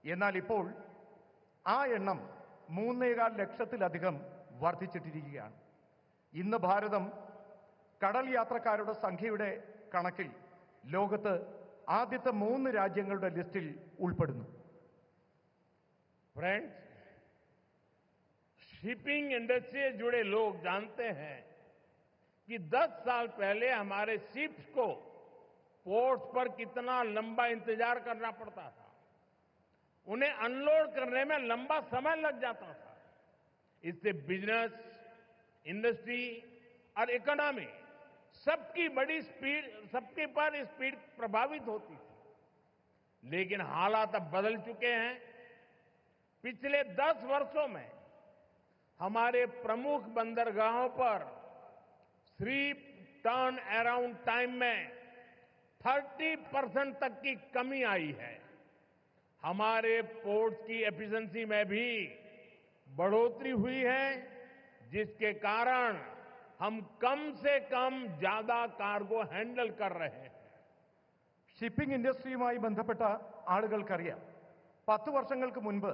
എന്നാൽ ഇപ്പോൾ ആ എണ്ണം 3.25 ലക്ഷത്തിലധികം വർദ്ധിച്ചിട്ടിരിക്കുകയാണ്. ഇന്ന് ഭാരതം കടൽ യാത്രക്കാരുടെ സംഖ്യയുടെ കണക്കിൽ ലോകത്ത് ആദ്യത്തെ 3 രാജ്യങ്ങളുടെ ലിസ്റ്റിൽ ഉൾപ്പെടുന്നു. फ्रेंड्स, शिपिंग इंडस्ट्री से जुड़े लोग जानते हैं कि 10 साल पहले हमारे शिप्स को पोर्ट्स पर कितना लंबा इंतजार करना पड़ता था। उन्हें अनलोड करने में लंबा समय लग जाता था। इससे बिजनेस, इंडस्ट्री और इकोनॉमी सबकी बड़ी स्पीड, सबके पर स्पीड प्रभावित होती थी। लेकिन हालात अब बदल चुके हैं। पिछले 10 वर्षों में हमारे प्रमुख बंदरगाहों पर शिप टर्न अराउंड टाइम में 30% तक की कमी आई है। हमारे पोर्ट्स की एफिशिएंसी में भी बढ़ोतरी हुई है, जिसके कारण हम कम से कम ज्यादा कार्गो हैंडल कर रहे हैं। ഷിപ്പിംഗ് ഇൻഡസ്ട്രിയുമായി ബന്ധപ്പെട്ട ആളുകൾക്കറിയാം, 10 വർഷങ്ങൾക്ക് മുൻപ്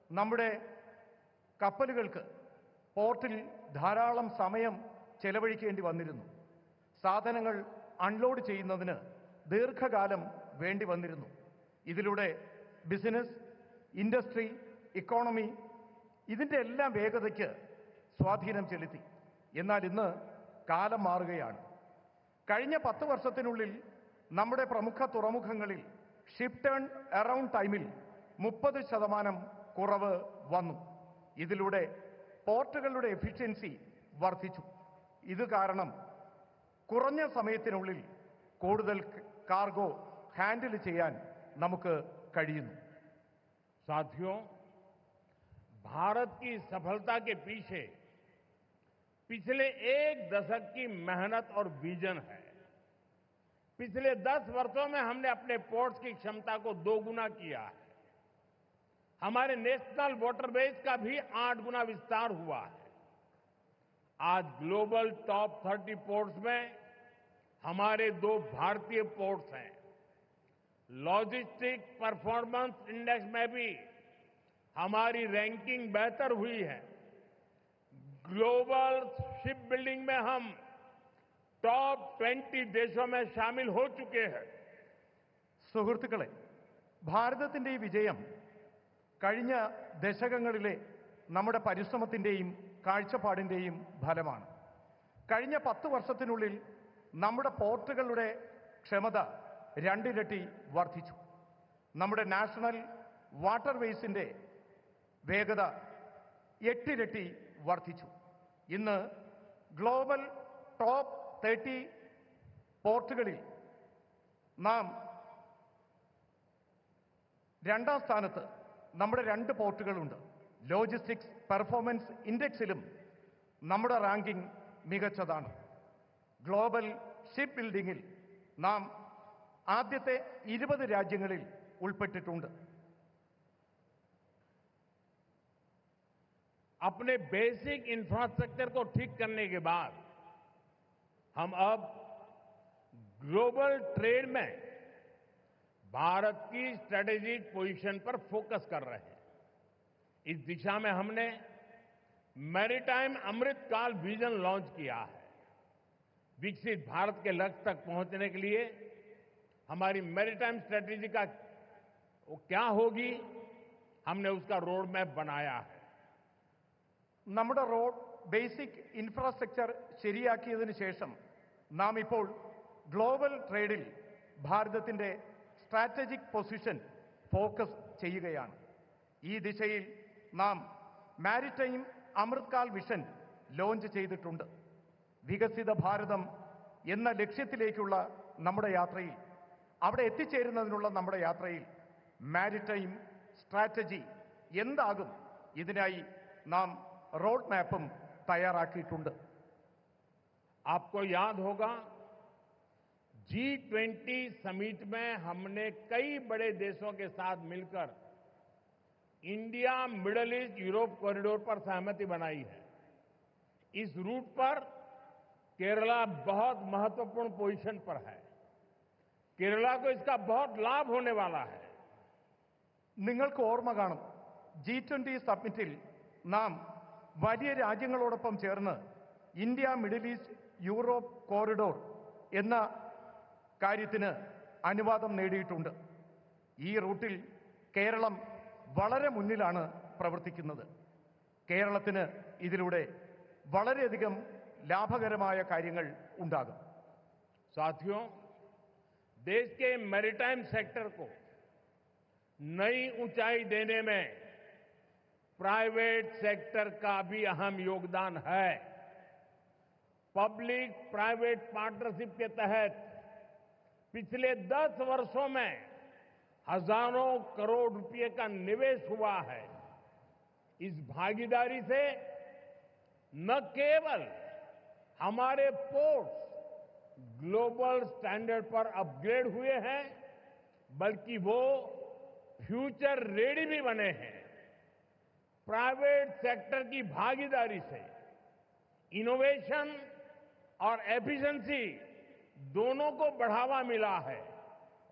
നമ്മുടെ കപ്പലുകൾക്ക് പോർട്ടിൽ ധാരാളം സമയം ചെലവഴിക്കേണ്ടി വന്നിരുന്നു. സാധനങ്ങൾ അൺലോഡ് ചെയ്യുന്നതിന് ദീർഘകാലം വേണ്ടി വന്നിരുന്നു. ഇതിലൂടെ ബിസിനസ്, ഇൻഡസ്ട്രി, ഇക്കോണമി ഇതിന്റെ എല്ലാം വേഗതയ്ക്ക് സ്വാധീനം ചെലുത്തി. എന്നാൽ ഇന്ന് കാലം മാറുകയാണ്. കഴിഞ്ഞ 10 വർഷത്തിനുള്ളിൽ നമ്മുടെ പ്രമുഖ തുറമുഖങ്ങളിൽ ഷിപ്പ് ടേൺ അറൗണ്ട് ടൈമിൽ 30% കുറവ് വന്നു. ഇതിലൂടെ പോർട്ടുകളുടെ എഫിഷ്യൻസി വർദ്ധിച്ചു. ഇത് കാരണം കുറഞ്ഞ സമയത്തിനുള്ളിൽ കൂടുതൽ കാർഗോ ഹാൻഡിൽ ചെയ്യാൻ നമുക്ക് കഴിയുന്നു. साथियों, भारत की सफलता के पीछे पिछले 1 दशक की मेहनत और विजन है। पिछले 10 वर्षों में हमने अपने पोर्ट्स की क्षमता को 2 गुना किया है। हमारे नेशनल वाटरवेज का भी 8 गुना विस्तार हुआ है। आज ग्लोबल टॉप 30 पोर्ट्स में हमारे 2 भारतीय पोर्ट्स हैं। लॉजिस्टिक परफॉर्मेंस इंडेक्स में भी हमारी रैंकिंग बेहतर हुई है। ग्लोबल शिप बिल्डिंग में हम टॉप 20 देशों में शामिल हो चुके हैं। സുഹൃത്തുക്കളെ, ഭാരതത്തിന്റെ ഈ വിജയം കഴിഞ്ഞ ദശകങ്ങളിലെ നമ്മുടെ പരിശ്രമത്തിന്റെയും കാഴ്ചപ്പാടിന്റെയും ഫലമാണ്. കഴിഞ്ഞ 10 വർഷത്തിനുള്ളിൽ നമ്മുടെ പോർട്ടുകളുടെ ക്ഷമത 2 ഇരട്ടി വർദ്ധിച്ചു. നമ്മുടെ നാഷണൽ വാട്ടർവേസിന്റെ വേഗത 8 ഇരട്ടി വർദ്ധിച്ചു. ഇന്ന് ഗ്ലോബൽ ടോപ്പ് 30 പോർട്ടുകളിൽ നാം 2ാം സ്ഥാനത്ത് നമ്മുടെ 2 പോർട്ടുകളുണ്ട്. ലോജിസ്റ്റിക്സ് പെർഫോമൻസ് ഇൻഡെക്സിലും നമ്മുടെ റാങ്കിംഗ് മികച്ചതാണ്. ഗ്ലോബൽ ഷിപ്പ് ബിൽഡിംഗിൽ നാം ആദ്യത്തെ 20 രാജ്യങ്ങളിൽ ഉൾപ്പെട്ടിട്ടുണ്ട്. अपने बेसिक इंफ्रास्ट्रक्चर को ठीक करने के बाद हम अब ग्लोबल ट्रेड में भारत की स्ट्रेटेजिक पोजीशन पर फोकस कर रहे हैं। इस दिशा में हमने मैरीटाइम अमृतकाल विजन लॉन्च किया है। विकसित भारत के लक्ष्य तक पहुंचने के लिए हमारी मैरीटाइम स्ट्रेटेजी का क्या होगी, हमने उसका रोड मैप बनाया है। നമ്മുടെ റോഡ് ബേസിക് ഇൻഫ്രാസ്ട്രക്ചർ ശരിയാക്കിയതിനു ശേഷം നാം ഇപ്പോൾ ഗ്ലോബൽ ട്രേഡിൽ ഭാരതത്തിന്റെ സ്ട്രാറ്റജിക് പൊസിഷൻ ഫോക്കസ് ചെയ്യുകയാണ്. ഈ ദിശയിൽ നാം മാരിടൈം അമൃത്കാൽ വിഷൻ ലോഞ്ച് ചെയ്തിട്ടുണ്ട്. വികസിത ഭാരതം എന്ന ലക്ഷ്യത്തിലേക്കുള്ള നമ്മുടെ യാത്രയിൽ, അവിടെ എത്തിച്ചേരുന്നതിനുള്ള നമ്മുടെ യാത്രയിൽ മാരിടൈം സ്ട്രാറ്റജി എന്താകും, ഇതിനായി നാം റോഡ് മാപ്പും തയ്യാറാക്കിയിട്ടുണ്ട്. आपको याद होगा G20 समिट में हमने कई बड़े देशों के साथ मिलकर India middle east Europe corridor पर सहमति बनाई है. इस रूट पर केरला बहुत महत्वपूर्ण पोजीशन पर है. केरला को इसका बहुत लाभ होने वाला है. നിങ്ങൾക്ക് ഓർമ്മ കാണും, G20 സമ്മിറ്റിൽ നാം വലിയ രാജ്യങ്ങളോടൊപ്പം ചേർന്ന് India middle east Europe corridor എന്ന കാര്യത്തിന് അനുവാദം നേടിയിട്ടുണ്ട്. ഈ റൂട്ടിൽ കേരളം വളരെ മുന്നിലാണ് പ്രവർത്തിക്കുന്നത്. കേരളത്തിന് ഇതിലൂടെ വളരെയധികം ലാഭകരമായ കാര്യങ്ങൾ ഉണ്ടാകും. साथियों, देश के मैरीटाइम सेक्टर को नई ऊंचाई देने में प्राइवेट सेक्टर का भी अहम योगदान है. पब्लिक प्राइवेट पार्टनरशिप के तहत पिछले 10 वर्षों में हजारों करोड़ रुपए का निवेश हुआ है. इस भागीदारी से न केवल हमारे पोर्ट्स ग्लोबल स्टैंडर्ड पर अपग्रेड हुए हैं, बल्कि वो फ्यूचर रेडी भी बने हैं. प्राइवेट सेक्टर की भागीदारी से इनोवेशन और एफिशिएंसी दोनों को बढ़ावा मिला है.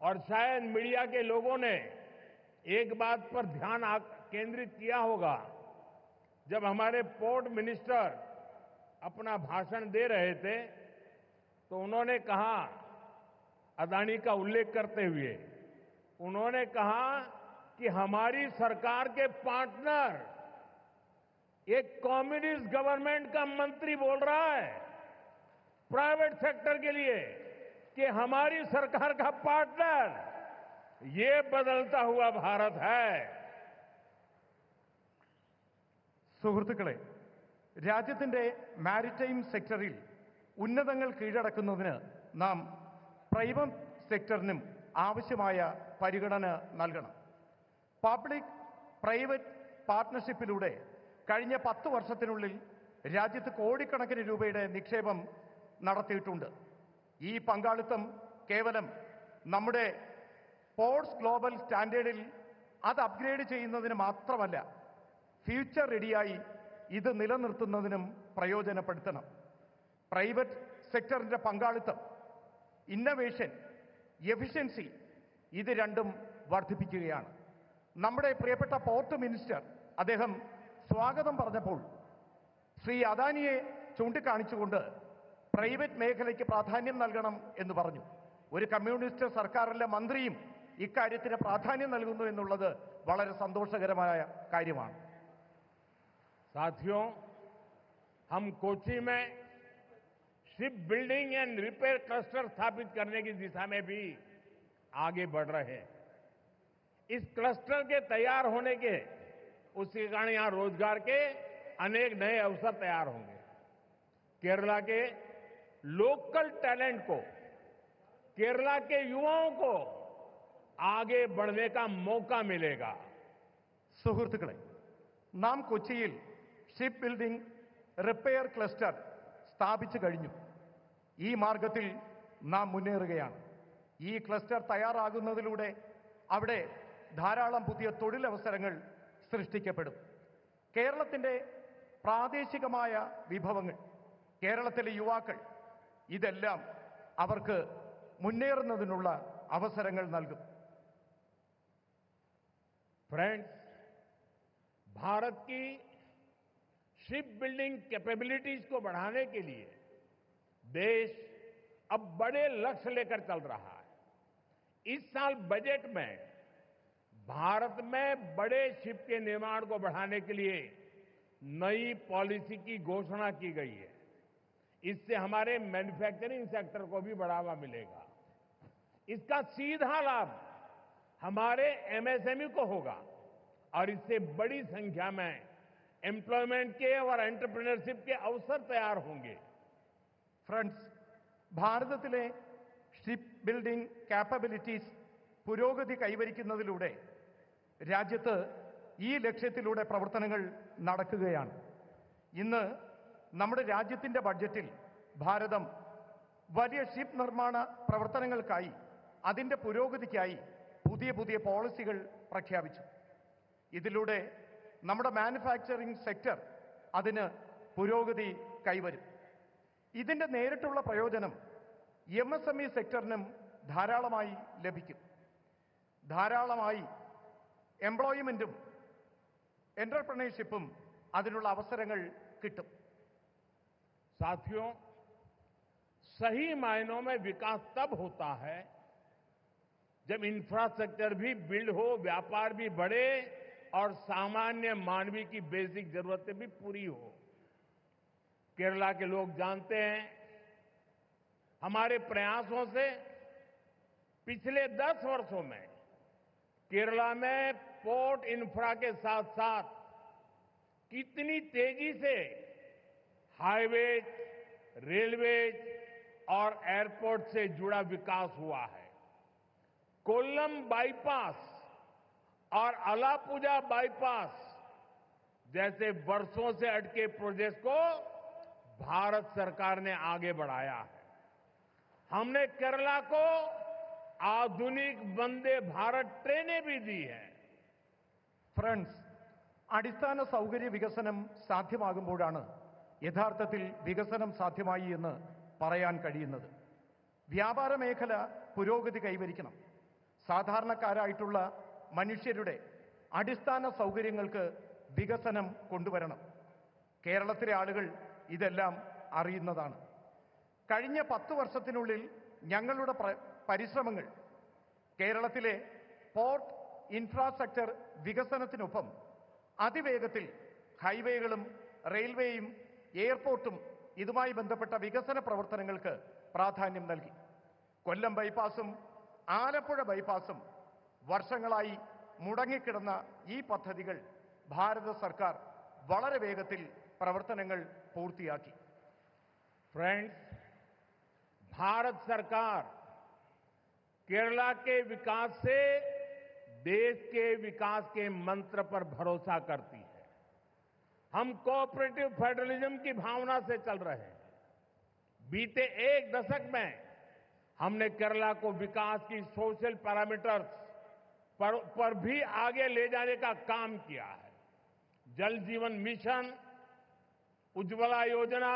और शायद मीडिया के लोगों ने एक बात पर ध्यान केंद्रित किया होगा, जब हमारे पोर्ट मिनिस्टर अपना भाषण दे रहे थे तो उन्होंने कहा, अदानी का उल्लेख करते हुए उन्होंने कहा कि हमारी सरकार के पार्टनर एक कम्युनिस्ट गवर्नमेंट का मंत्री बोल रहा है प्राइवेट सेक्टर के लिए कि हमारी सरकार का पार्टनर, ये बदलता हुआ भारत है. സുഹൃത്തുക്കളെ, രാജ്യത്തിന്റെ മാരിടൈം സെക്ടറിൽ ഉന്നതങ്ങൾ കീഴടക്കുന്നതിന് നാം പ്രൈവറ്റ് സെക്ടറിനും ആവശ്യമായ പരിഗണന നൽകണം. പബ്ലിക് പ്രൈവറ്റ് പാർട്ട്ണർഷിപ്പിലൂടെ കഴിഞ്ഞ 10 വർഷത്തിനുള്ളിൽ രാജ്യത്ത് കോടിക്കണക്കിന് രൂപയുടെ നിക്ഷേപം നടത്തിയിട്ടുണ്ട്. ഈ പങ്കാളിത്തം കേവലം നമ്മുടെ പോർട്സ് ഗ്ലോബൽ സ്റ്റാൻഡേർഡിൽ അത് അപ്ഗ്രേഡ് ചെയ്യുന്നതിന് മാത്രമല്ല, ഫ്യൂച്ചർ റെഡിയായി ഇത് നിലനിർത്തുന്നതിനും പ്രയോജനപ്പെടുത്തണം. പ്രൈവറ്റ് സെക്ടറിന്റെ പങ്കാളിത്തം, ഇന്നവേഷൻ, എഫിഷ്യൻസി ഇത് രണ്ടും വർദ്ധിപ്പിക്കുകയാണ്. നമ്മുടെ പ്രിയപ്പെട്ട പോർട്ട് മിനിസ്റ്റർ അദ്ദേഹം സ്വാഗതം പറഞ്ഞപ്പോൾ ശ്രീ അദാനിയെ ചൂണ്ടിക്കാണിച്ചുകൊണ്ട് പ്രൈവറ്റ് മേഖലയ്ക്ക് പ്രാധാന്യം നൽകണം എന്ന് പറഞ്ഞു. ഒരു കമ്മ്യൂണിസ്റ്റ് സർക്കാരിലെ മന്ത്രിയും ഇക്കാര്യത്തിന് പ്രാധാന്യം നൽകുന്നു എന്നുള്ളത് വളരെ സന്തോഷകരമായ കാര്യമാണ്. साथियों, हम कोची में ship building and repair cluster स्थापित करने की दिशा में भी आगे बढ़ रहे हैं. इस क्लस्टर के तैयार होने के उसके कारण यहां रोजगार के अनेक नए अवसर तैयार होंगे. केरला के लोकल टैलेंट को, केरला के युवाओं को आगे बढ़ने का मौका मिलेगा. സുഹൃത്തുക്കളെ, നാം കൊച്ചിയിൽ ഷിപ്പ് ബിൽഡിംഗ് റിപ്പയർ ക്ലസ്റ്റർ സ്ഥാപിച്ചു കഴിഞ്ഞു. ഈ മാർഗത്തിൽ നാം മുന്നേറുകയാണ്. ഈ ക്ലസ്റ്റർ തയ്യാറാകുന്നതിലൂടെ അവിടെ ധാരാളം പുതിയ തൊഴിലവസരങ്ങൾ സൃഷ്ടിക്കപ്പെടും. കേരളത്തിന്റെ പ്രാദേശികമായ വിഭവങ്ങൾ, കേരളത്തിലെ യുവാക്കൾ, ഇതെല്ലാം അവർക്ക് മുന്നേറുന്നതിനുള്ള അവസരങ്ങൾ നൽകും. फ्रेंड्स, भारत की शिप बिल्डिंग कैपेबिलिटीज को बढ़ाने के लिए देश अब बड़े लक्ष्य लेकर चल रहा है. इस साल बजट में भारत में बड़े शिप के निर्माण को बढ़ाने के लिए नई पॉलिसी की घोषणा की गई है. इससे हमारे मैन्युफैक्चरिंग सेक्टर को भी बढ़ावा मिलेगा. इसका सीधा लाभ हमारे एमएसएमई को होगा और इससे बड़ी संख्या में एम्प्लॉयमेंट के और एंटरप्रेन्योरशिप के अवसर तैयार होंगे। ഫ്രണ്ട്സ്, ഭാരതത്തിലെ ഷിപ്പ് ബിൽഡിംഗ് കാപ്പബിലിറ്റീസ് പുരോഗതി കൈവരിക്കുന്നതിലൂടെ രാജ്യത്ത് ഈ ലക്ഷ്യത്തിലൂടെ പ്രവർത്തനങ്ങൾ നടക്കുകയാണ്. ഇന്ന് നമ്മുടെ രാജ്യത്തിൻ്റെ ബഡ്ജറ്റിൽ ഭാരതം വലിയ ഷിപ്പ് നിർമ്മാണ പ്രവർത്തനങ്ങൾക്കായി, അതിൻ്റെ പുരോഗതിക്കായി പുതിയ പുതിയ പോളിസികൾ പ്രഖ്യാപിച്ചു. ഇതിലൂടെ നമ്മുടെ മാനുഫാക്ചറിംഗ് സെക്ടർ അതിന് പുരോഗതി കൈവരും. ഇതിൻ്റെ നേരിട്ടുള്ള പ്രയോജനം MSME സെക്ടറിനും ധാരാളമായി ലഭിക്കും. ധാരാളമായി എംപ്ലോയ്മെൻറ്റും എൻ്റർപ്രണർഷിപ്പും അതിനുള്ള അവസരങ്ങൾ കിട്ടും. साथियों, सही मायनों में विकास तब होता है जब इंफ्रास्ट्रक्चर भी बिल्ड हो, व्यापार भी बढ़े और सामान्य मानवीय की बेसिक जरूरतें भी पूरी हो। केरला के लोग जानते हैं, हमारे प्रयासों से पिछले 10 वर्षों में केरला में पोर्ट इंफ्रा के साथ साथ कितनी तेजी से हाईवेज, रेलवेज और एयरपोर्ट से जुड़ा विकास हुआ है। कोल्लम बाईपास और अलापुजा बाईपास जैसे वर्षों से अटके प्रोजेक्ट को भारत सरकार ने आगे बढ़ाया है। हमने केरला को आधुनिक वंदे भारत ट्रेनें भी दी हैं। ഫ്രണ്ട്സ്, അടിസ്ഥാന സൗകര്യ വികസനം സാധ്യമാകുമ്പോഴാണ് യഥാർത്ഥത്തിൽ വികസനം സാധ്യമായി എന്ന് പറയാൻ കഴിയുന്നത്. വ്യാപാര മേഖല പുരോഗതി കൈവരിക്കണം. സാധാരണക്കാരായിട്ടുള്ള മനുഷ്യരുടെ അടിസ്ഥാന സൗകര്യങ്ങൾക്ക് വികസനം കൊണ്ടുവരണം. കേരളത്തിലെ ആളുകൾ ഇതെല്ലാം അറിയുന്നതാണ്. കഴിഞ്ഞ 10 വർഷത്തിനുള്ളിൽ ഞങ്ങളുടെ പരിശ്രമങ്ങൾ കേരളത്തിലെ പോർട്ട് ഇൻഫ്രാസ്ട്രക്ചർ വികസനത്തിനൊപ്പം അതിവേഗത്തിൽ ഹൈവേകളും റെയിൽവേയും എയർപോർട്ടും ഇതുമായി ബന്ധപ്പെട്ട വികസന പ്രവർത്തനങ്ങൾക്ക് പ്രാധാന്യം നൽകി. കൊല്ലം ബൈപ്പാസും ആലപ്പുഴ ബൈപ്പാസും വർഷങ്ങളായി മുടങ്ങിക്കിടന്ന ഈ പദ്ധതികൾ ഭാരത സർക്കാർ വളരെ വേഗത്തിൽ പ്രവർത്തനങ്ങൾ പൂർത്തിയാക്കി. फ्रेंड्स, भारत सरकार केरला के विकास से देश के विकास के मंत्र पर भरोसा करती है। हम कोऑपरेटिव फेडरलिज्म की भावना से चल रहे हैं। बीते 1 दशक में हमने केरला को विकास की सोशल पैरामीटर्स पर भी आगे ले जाने का काम किया है। जल जीवन मिशन, उज्ज्वला योजना,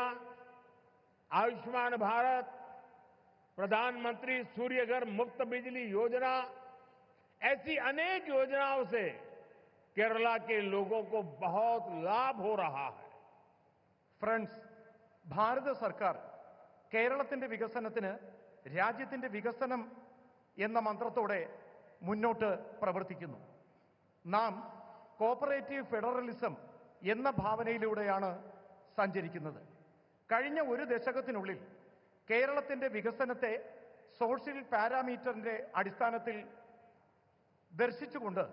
आयुष्मान भारत, प्रधानमंत्री सूर्यघर मुफ्त बिजली योजना, ऐसी अनेक योजनाओं से केरला के लोगों को बहुत लाभ हो रहा है. ഫ്രണ്ട്സ്, ഭാരത സർക്കാർ കേരളത്തിന്റെ വികസനത്തിന് രാജ്യത്തിന്റെ വികസനം എന്ന മന്ത്രത്തോടെ മുന്നോട്ട് പ്രവർത്തിക്കുന്നു. നാം കോപ്പറേറ്റീവ് ഫെഡറലിസം എന്ന ഭാവനയിലൂടെയാണ് സഞ്ചരിക്കുന്നത്. കഴിഞ്ഞ 1 ദശകത്തിനുള്ളിൽ കേരളത്തിന്റെ വികസനത്തെ സോഷ്യൽ പാരാമീറ്ററിന്റെ അടിസ്ഥാനത്തിൽ ദർശിച്ചുകൊണ്ട്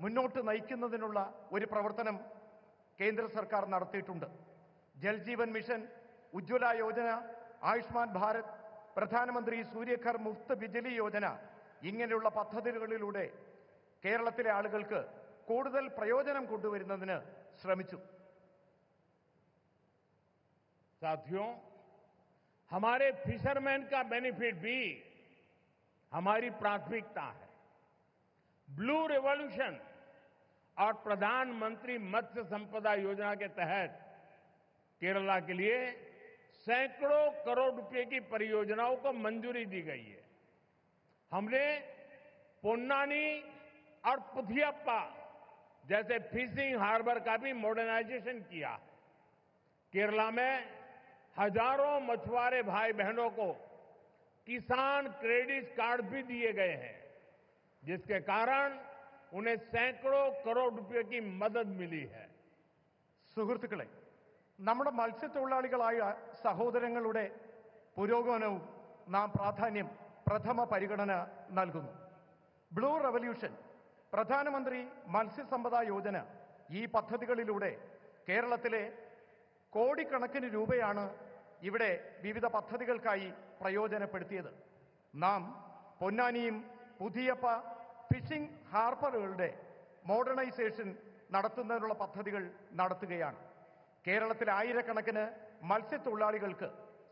മുന്നോട്ട് നയിക്കുന്നതിനുള്ള ഒരു പ്രവർത്തനം കേന്ദ്ര സർക്കാർ നടത്തിയിട്ടുണ്ട്. ജൽ ജീവൻ മിഷൻ, ഉജ്ജ്വല യോജന, ആയുഷ്മാൻ ഭാരത്, പ്രധാനമന്ത്രി സൂര്യഘർ മുഫ്ത് ബിജ്ലി യോജന ഇങ്ങനെയുള്ള പദ്ധതികളിലൂടെ കേരളത്തിലെ ആളുകൾക്ക് കൂടുതൽ പ്രയോജനം കൊണ്ടുവരുന്നതിന് ശ്രമിച്ചു. साथियों, हमारे फिशरमैन का बेनिफिट भी हमारी प्राथमिकता है। ब्लू रिवॉल्यूशन और प्रधानमंत्री मत्स्य संपदा योजना के तहत केरला के लिए सैकड़ों करोड़ रुपए की परियोजनाओं को मंजूरी दी गई है। हमने पोन्नानी और पुथियप्पा जैसे फिशिंग हार्बर का भी मॉडर्नाइजेशन किया है। केरला में हजारों मछुआरे भाई बहनों को किसान क्रेडिट कार्ड भी दिए गए हैं, जिसके कारण उन्हें सैकड़ों करोड़ रुपए की मदद मिली है. സുഹൃത്തുക്കളെ, നമ്മുടെ മത്സ്യത്തൊഴിലാളികളായ സഹോദരങ്ങളുടെ പുരോഗമനവും നാം പ്രഥമ പരിഗണന നൽകുന്നു. ബ്ലൂ റവല്യൂഷൻ പ്രധാനമന്ത്രി മത്സ്യസമ്പദാ യോജന ഈ പദ്ധതികളിലൂടെ കേരളത്തിലെ കോടിക്കണക്കിന് രൂപയാണ് ഇവിടെ വിവിധ പദ്ധതികൾക്കായി പ്രയോജനപ്പെടുത്തിയത്. നാം പൊന്നാനിയും പുതിയപ്പ ഫിഷിംഗ് ഹാർബറുകളുടെ മോഡേണൈസേഷൻ നടത്തുന്നതിനുള്ള പദ്ധതികൾ നടത്തുകയാണ്. കേരളത്തിലെ ആയിരക്കണക്കിന് മത്സ്യത്തൊഴിലാളികൾക്ക്,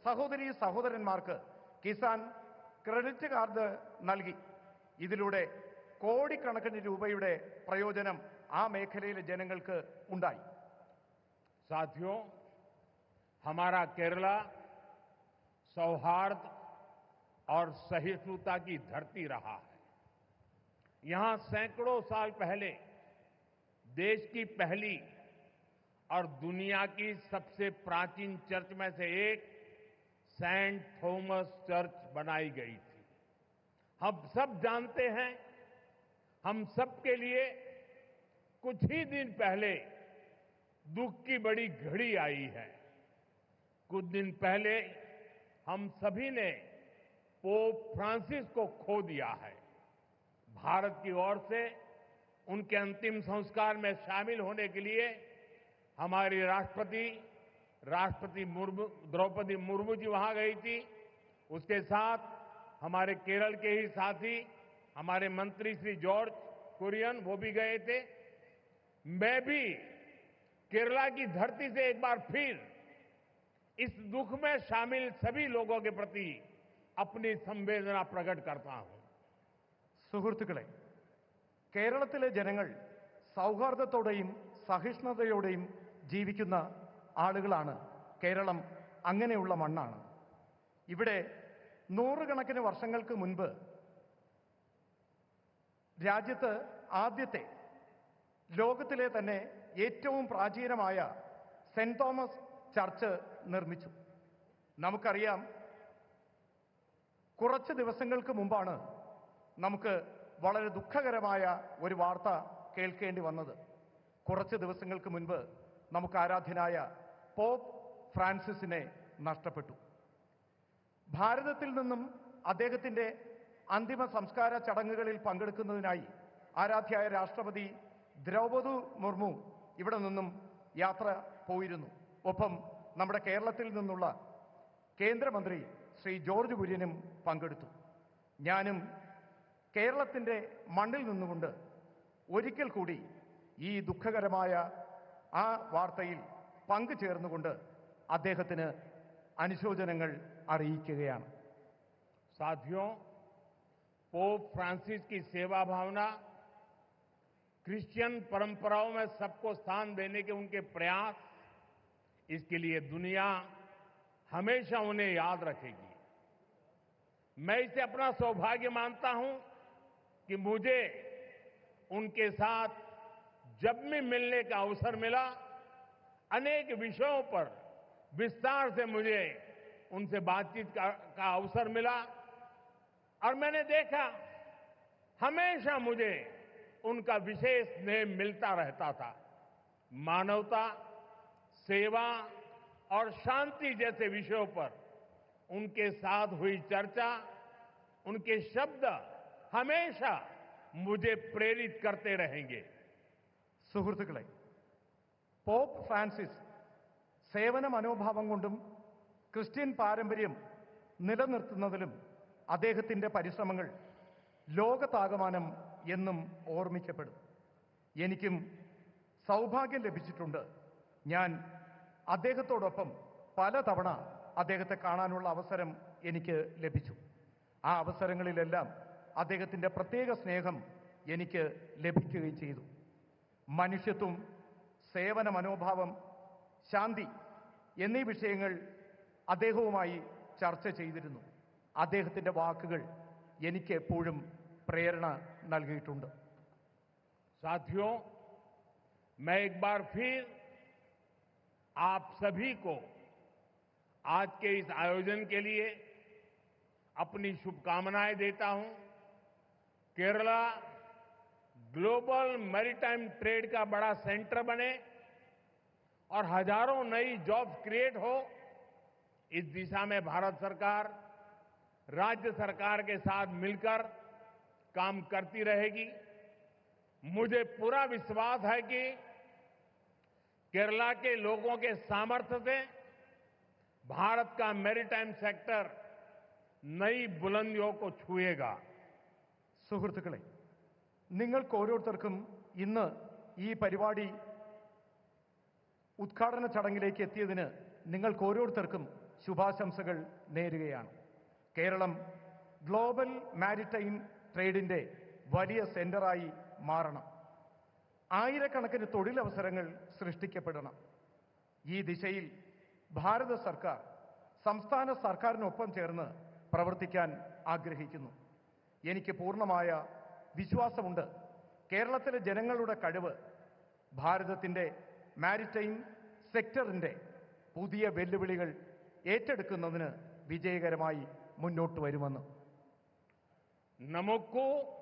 സഹോദരീ സഹോദരന്മാർക്ക് കിസാൻ ക്രെഡിറ്റ് കാർഡ് നൽകി. ഇതിലൂടെ കോടിക്കണക്കിന് രൂപയുടെ പ്രയോജനം ആ മേഖലയിലെ ജനങ്ങൾക്ക് ഉണ്ടായി. साथियों, हमारा केरला सौहार्द और सहिष्णुता की धरती रहा है। यहां सैकड़ों साल पहले देश की पहली और दुनिया की सबसे प्राचीन चर्च में से एक सेंट थॉमस चर्च बनाई गई थी। हम सब जानते हैं, हम सब के लिए कुछ ही दिन पहले दुख की बड़ी घड़ी आई है। कुछ दिन पहले हम सभी ने पोप फ्रांसिस को खो दिया है। भारत की ओर से उनके अंतिम संस्कार में शामिल होने के लिए हमारी राष्ट्रपति द्रौपदी मुर्मू जी वहां गई थी। उसके साथ हमारे केरल के ही साथी हमारे मंत्री श्री जॉर्ज कुरियन वो भी गए थे। मैं भी केरला की धरती से एक बार फिर इस दुख में शामिल सभी लोगों के प्रति अपनी संवेदना प्रकट करता हूं। സുഹൃത്തുക്കളെ, കേരളത്തിലെ ജനങ്ങൾ സൗഹാർദ്ദത്തോടെയും സഹിഷ്ണുതയോടെയും ജീവിക്കുന്ന ആളുകളാണ്. കേരളം അങ്ങനെയുള്ള മണ്ണാണ്. ഇവിടെ നൂറുകണക്കിന് വർഷങ്ങൾക്ക് മുൻപ് രാജ്യത്ത് ആദ്യത്തെ, ലോകത്തിലെ തന്നെ ഏറ്റവും പ്രാചീനമായ സെന്റ് തോമസ് ചർച്ച് നിർമ്മിച്ചു. നമുക്കറിയാം, കുറച്ച് ദിവസങ്ങൾക്ക് മുമ്പാണ് നമുക്ക് വളരെ ദുഃഖകരമായ ഒരു വാർത്ത കേൾക്കേണ്ടി വന്നത്. കുറച്ച് ദിവസങ്ങൾക്ക് മുൻപ് നമുക്ക് ആരാധ്യനായ പോപ്പ് ഫ്രാൻസിസിനെ നഷ്ടപ്പെട്ടു. ഭാരതത്തിൽ നിന്നും അദ്ദേഹത്തിൻ്റെ അന്തിമ സംസ്കാര ചടങ്ങുകളിൽ പങ്കെടുക്കുന്നതിനായി ആരാധ്യയായ രാഷ്ട്രപതി ദ്രൗപദി മുർമു ഇവിടെ നിന്നും യാത്ര പോയിരുന്നു. ഒപ്പം നമ്മുടെ കേരളത്തിൽ നിന്നുള്ള കേന്ദ്രമന്ത്രി ശ്രീ ജോർജ് കുര്യനും പങ്കെടുത്തു. ഞാനും കേരളത്തിൻ്റെ മണ്ണിൽ നിന്നുകൊണ്ട് ഒരിക്കൽ കൂടി ഈ ദുഃഖകരമായ ആ വാർത്തയിൽ പങ്കുചേർന്നുകൊണ്ട് അദ്ദേഹത്തിന് അനുശോചനങ്ങൾ അറിയിക്കുകയാണ്. साथियों, पोप फ्रांसिस की सेवा भावना, क्रिश्चियन परंपराओं में सबको स्थान देने के उनके प्रयास, इसके लिए दुनिया हमेशा उन्हें याद रखेगी। मैं इसे अपना सौभाग्य मानता हूं कि मुझे उनके साथ जब भी मिलने का अवसर मिला, अनेक विषयों पर विस्तार से मुझे उनसे बातचीत का अवसर मिला और मैंने देखा हमेशा मुझे उनका विशेष स्नेह मिलता रहता था। मानवता, सेवा और शांति जैसे विषयों पर उनके साथ हुई चर्चा, उनके शब्द हमेशा मुझे प्रेरित करते रहेंगे। സുഹൃത്തുക്കളെ, പോപ്പ് ഫ്രാൻസിസ് സേവന മനോഭാവം കൊണ്ടും ക്രിസ്ത്യൻ പാരമ്പര്യം നിലനിർത്തുന്നതിലും അദ്ദേഹത്തിൻ്റെ പരിശ്രമങ്ങൾ ലോകത്താകമാനം എന്നും ഓർമ്മിക്കപ്പെടും. എനിക്കും സൗഭാഗ്യം ലഭിച്ചിട്ടുണ്ട്. ഞാൻ അദ്ദേഹത്തോടൊപ്പം പലതവണ അദ്ദേഹത്തെ കാണാനുള്ള അവസരം എനിക്ക് ലഭിച്ചു. ആ അവസരങ്ങളിലെല്ലാം അദ്ദേഹത്തിൻ്റെ പ്രത്യേക സ്നേഹം എനിക്ക് ലഭിക്കുകയും ചെയ്തു. മനുഷ്യത്വം, സേവന മനോഭാവം, ശാന്തി എന്നീ വിഷയങ്ങൾ അദ്ദേഹവുമായി ചർച്ച ചെയ്തിരുന്നു. അദ്ദേഹത്തിൻ്റെ വാക്കുകൾ എനിക്ക് എപ്പോഴും പ്രേരണ നൽകിയിട്ടുണ്ട്. साथियों, मैं एक बार फिर आप सभी को आज के इस आयोजन के लिए अपनी शुभकामनाएं देता हूं। केरला ग्लोबल मैरीटाइम ट्रेड का बड़ा सेंटर बने और हजारों नई जॉब्स क्रिएट हो, इस दिशा में भारत सरकार राज्य सरकार के साथ मिलकर काम करती रहेगी। मुझे पूरा विश्वास है कि केरला के लोगों के सामर्थ्य से भारत का मैरीटाइम सेक्टर नई बुलंदियों को छुएगा। സുഹൃത്തുക്കളെ, നിങ്ങൾക്ക് ഓരോരുത്തർക്കും ഇന്ന് ഈ പരിപാടി ഉദ്ഘാടന ചടങ്ങിലേക്ക് എത്തിയതിന് നിങ്ങൾക്ക് ഓരോരുത്തർക്കും ശുഭാശംസകൾ നേരുകയാണ്. കേരളം ഗ്ലോബൽ മാരിടൈം ട്രേഡിന്റെ വലിയ സെന്ററായി മാറണം. ആയിരക്കണക്കിന് തൊഴിലവസരങ്ങൾ സൃഷ്ടിക്കപ്പെടണം. ഈ ദിശയിൽ ഭാരത സർക്കാർ സംസ്ഥാന സർക്കാരിനൊപ്പം ചേർന്ന് പ്രവർത്തിക്കാൻ ആഗ്രഹിക്കുന്നു. എനിക്ക് പൂർണ്ണമായ വിശ്വാസമുണ്ട് കേരളത്തിലെ ജനങ്ങളുടെ കഴിവ് ഭാരതത്തിന്റെ മാരിടൈം സെക്ടറിന്റെ പുതിയ വെല്ലുവിളികൾ ഏറ്റെടുക്കുന്നതിന് വിജയകരമായി മുന്നോട്ട് വരുമെന്ന്. നമുക്ക്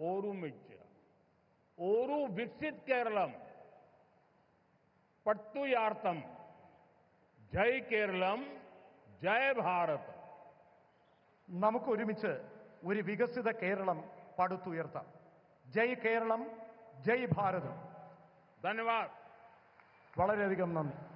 ഓരുമിച്ച് ഒരു വികസിത് കേരളം പടുത്തുയർത്താം. ജയ് കേരളം, ജയ് ഭാരത്. നമുക്കൊരുമിച്ച് ഒരു വികസിത കേരളം പടുത്തുയർത്താം. ജയ് കേരളം, ജയ് ഭാരത്. ധന്യവാദ്. വളരെയധികം നന്ദി.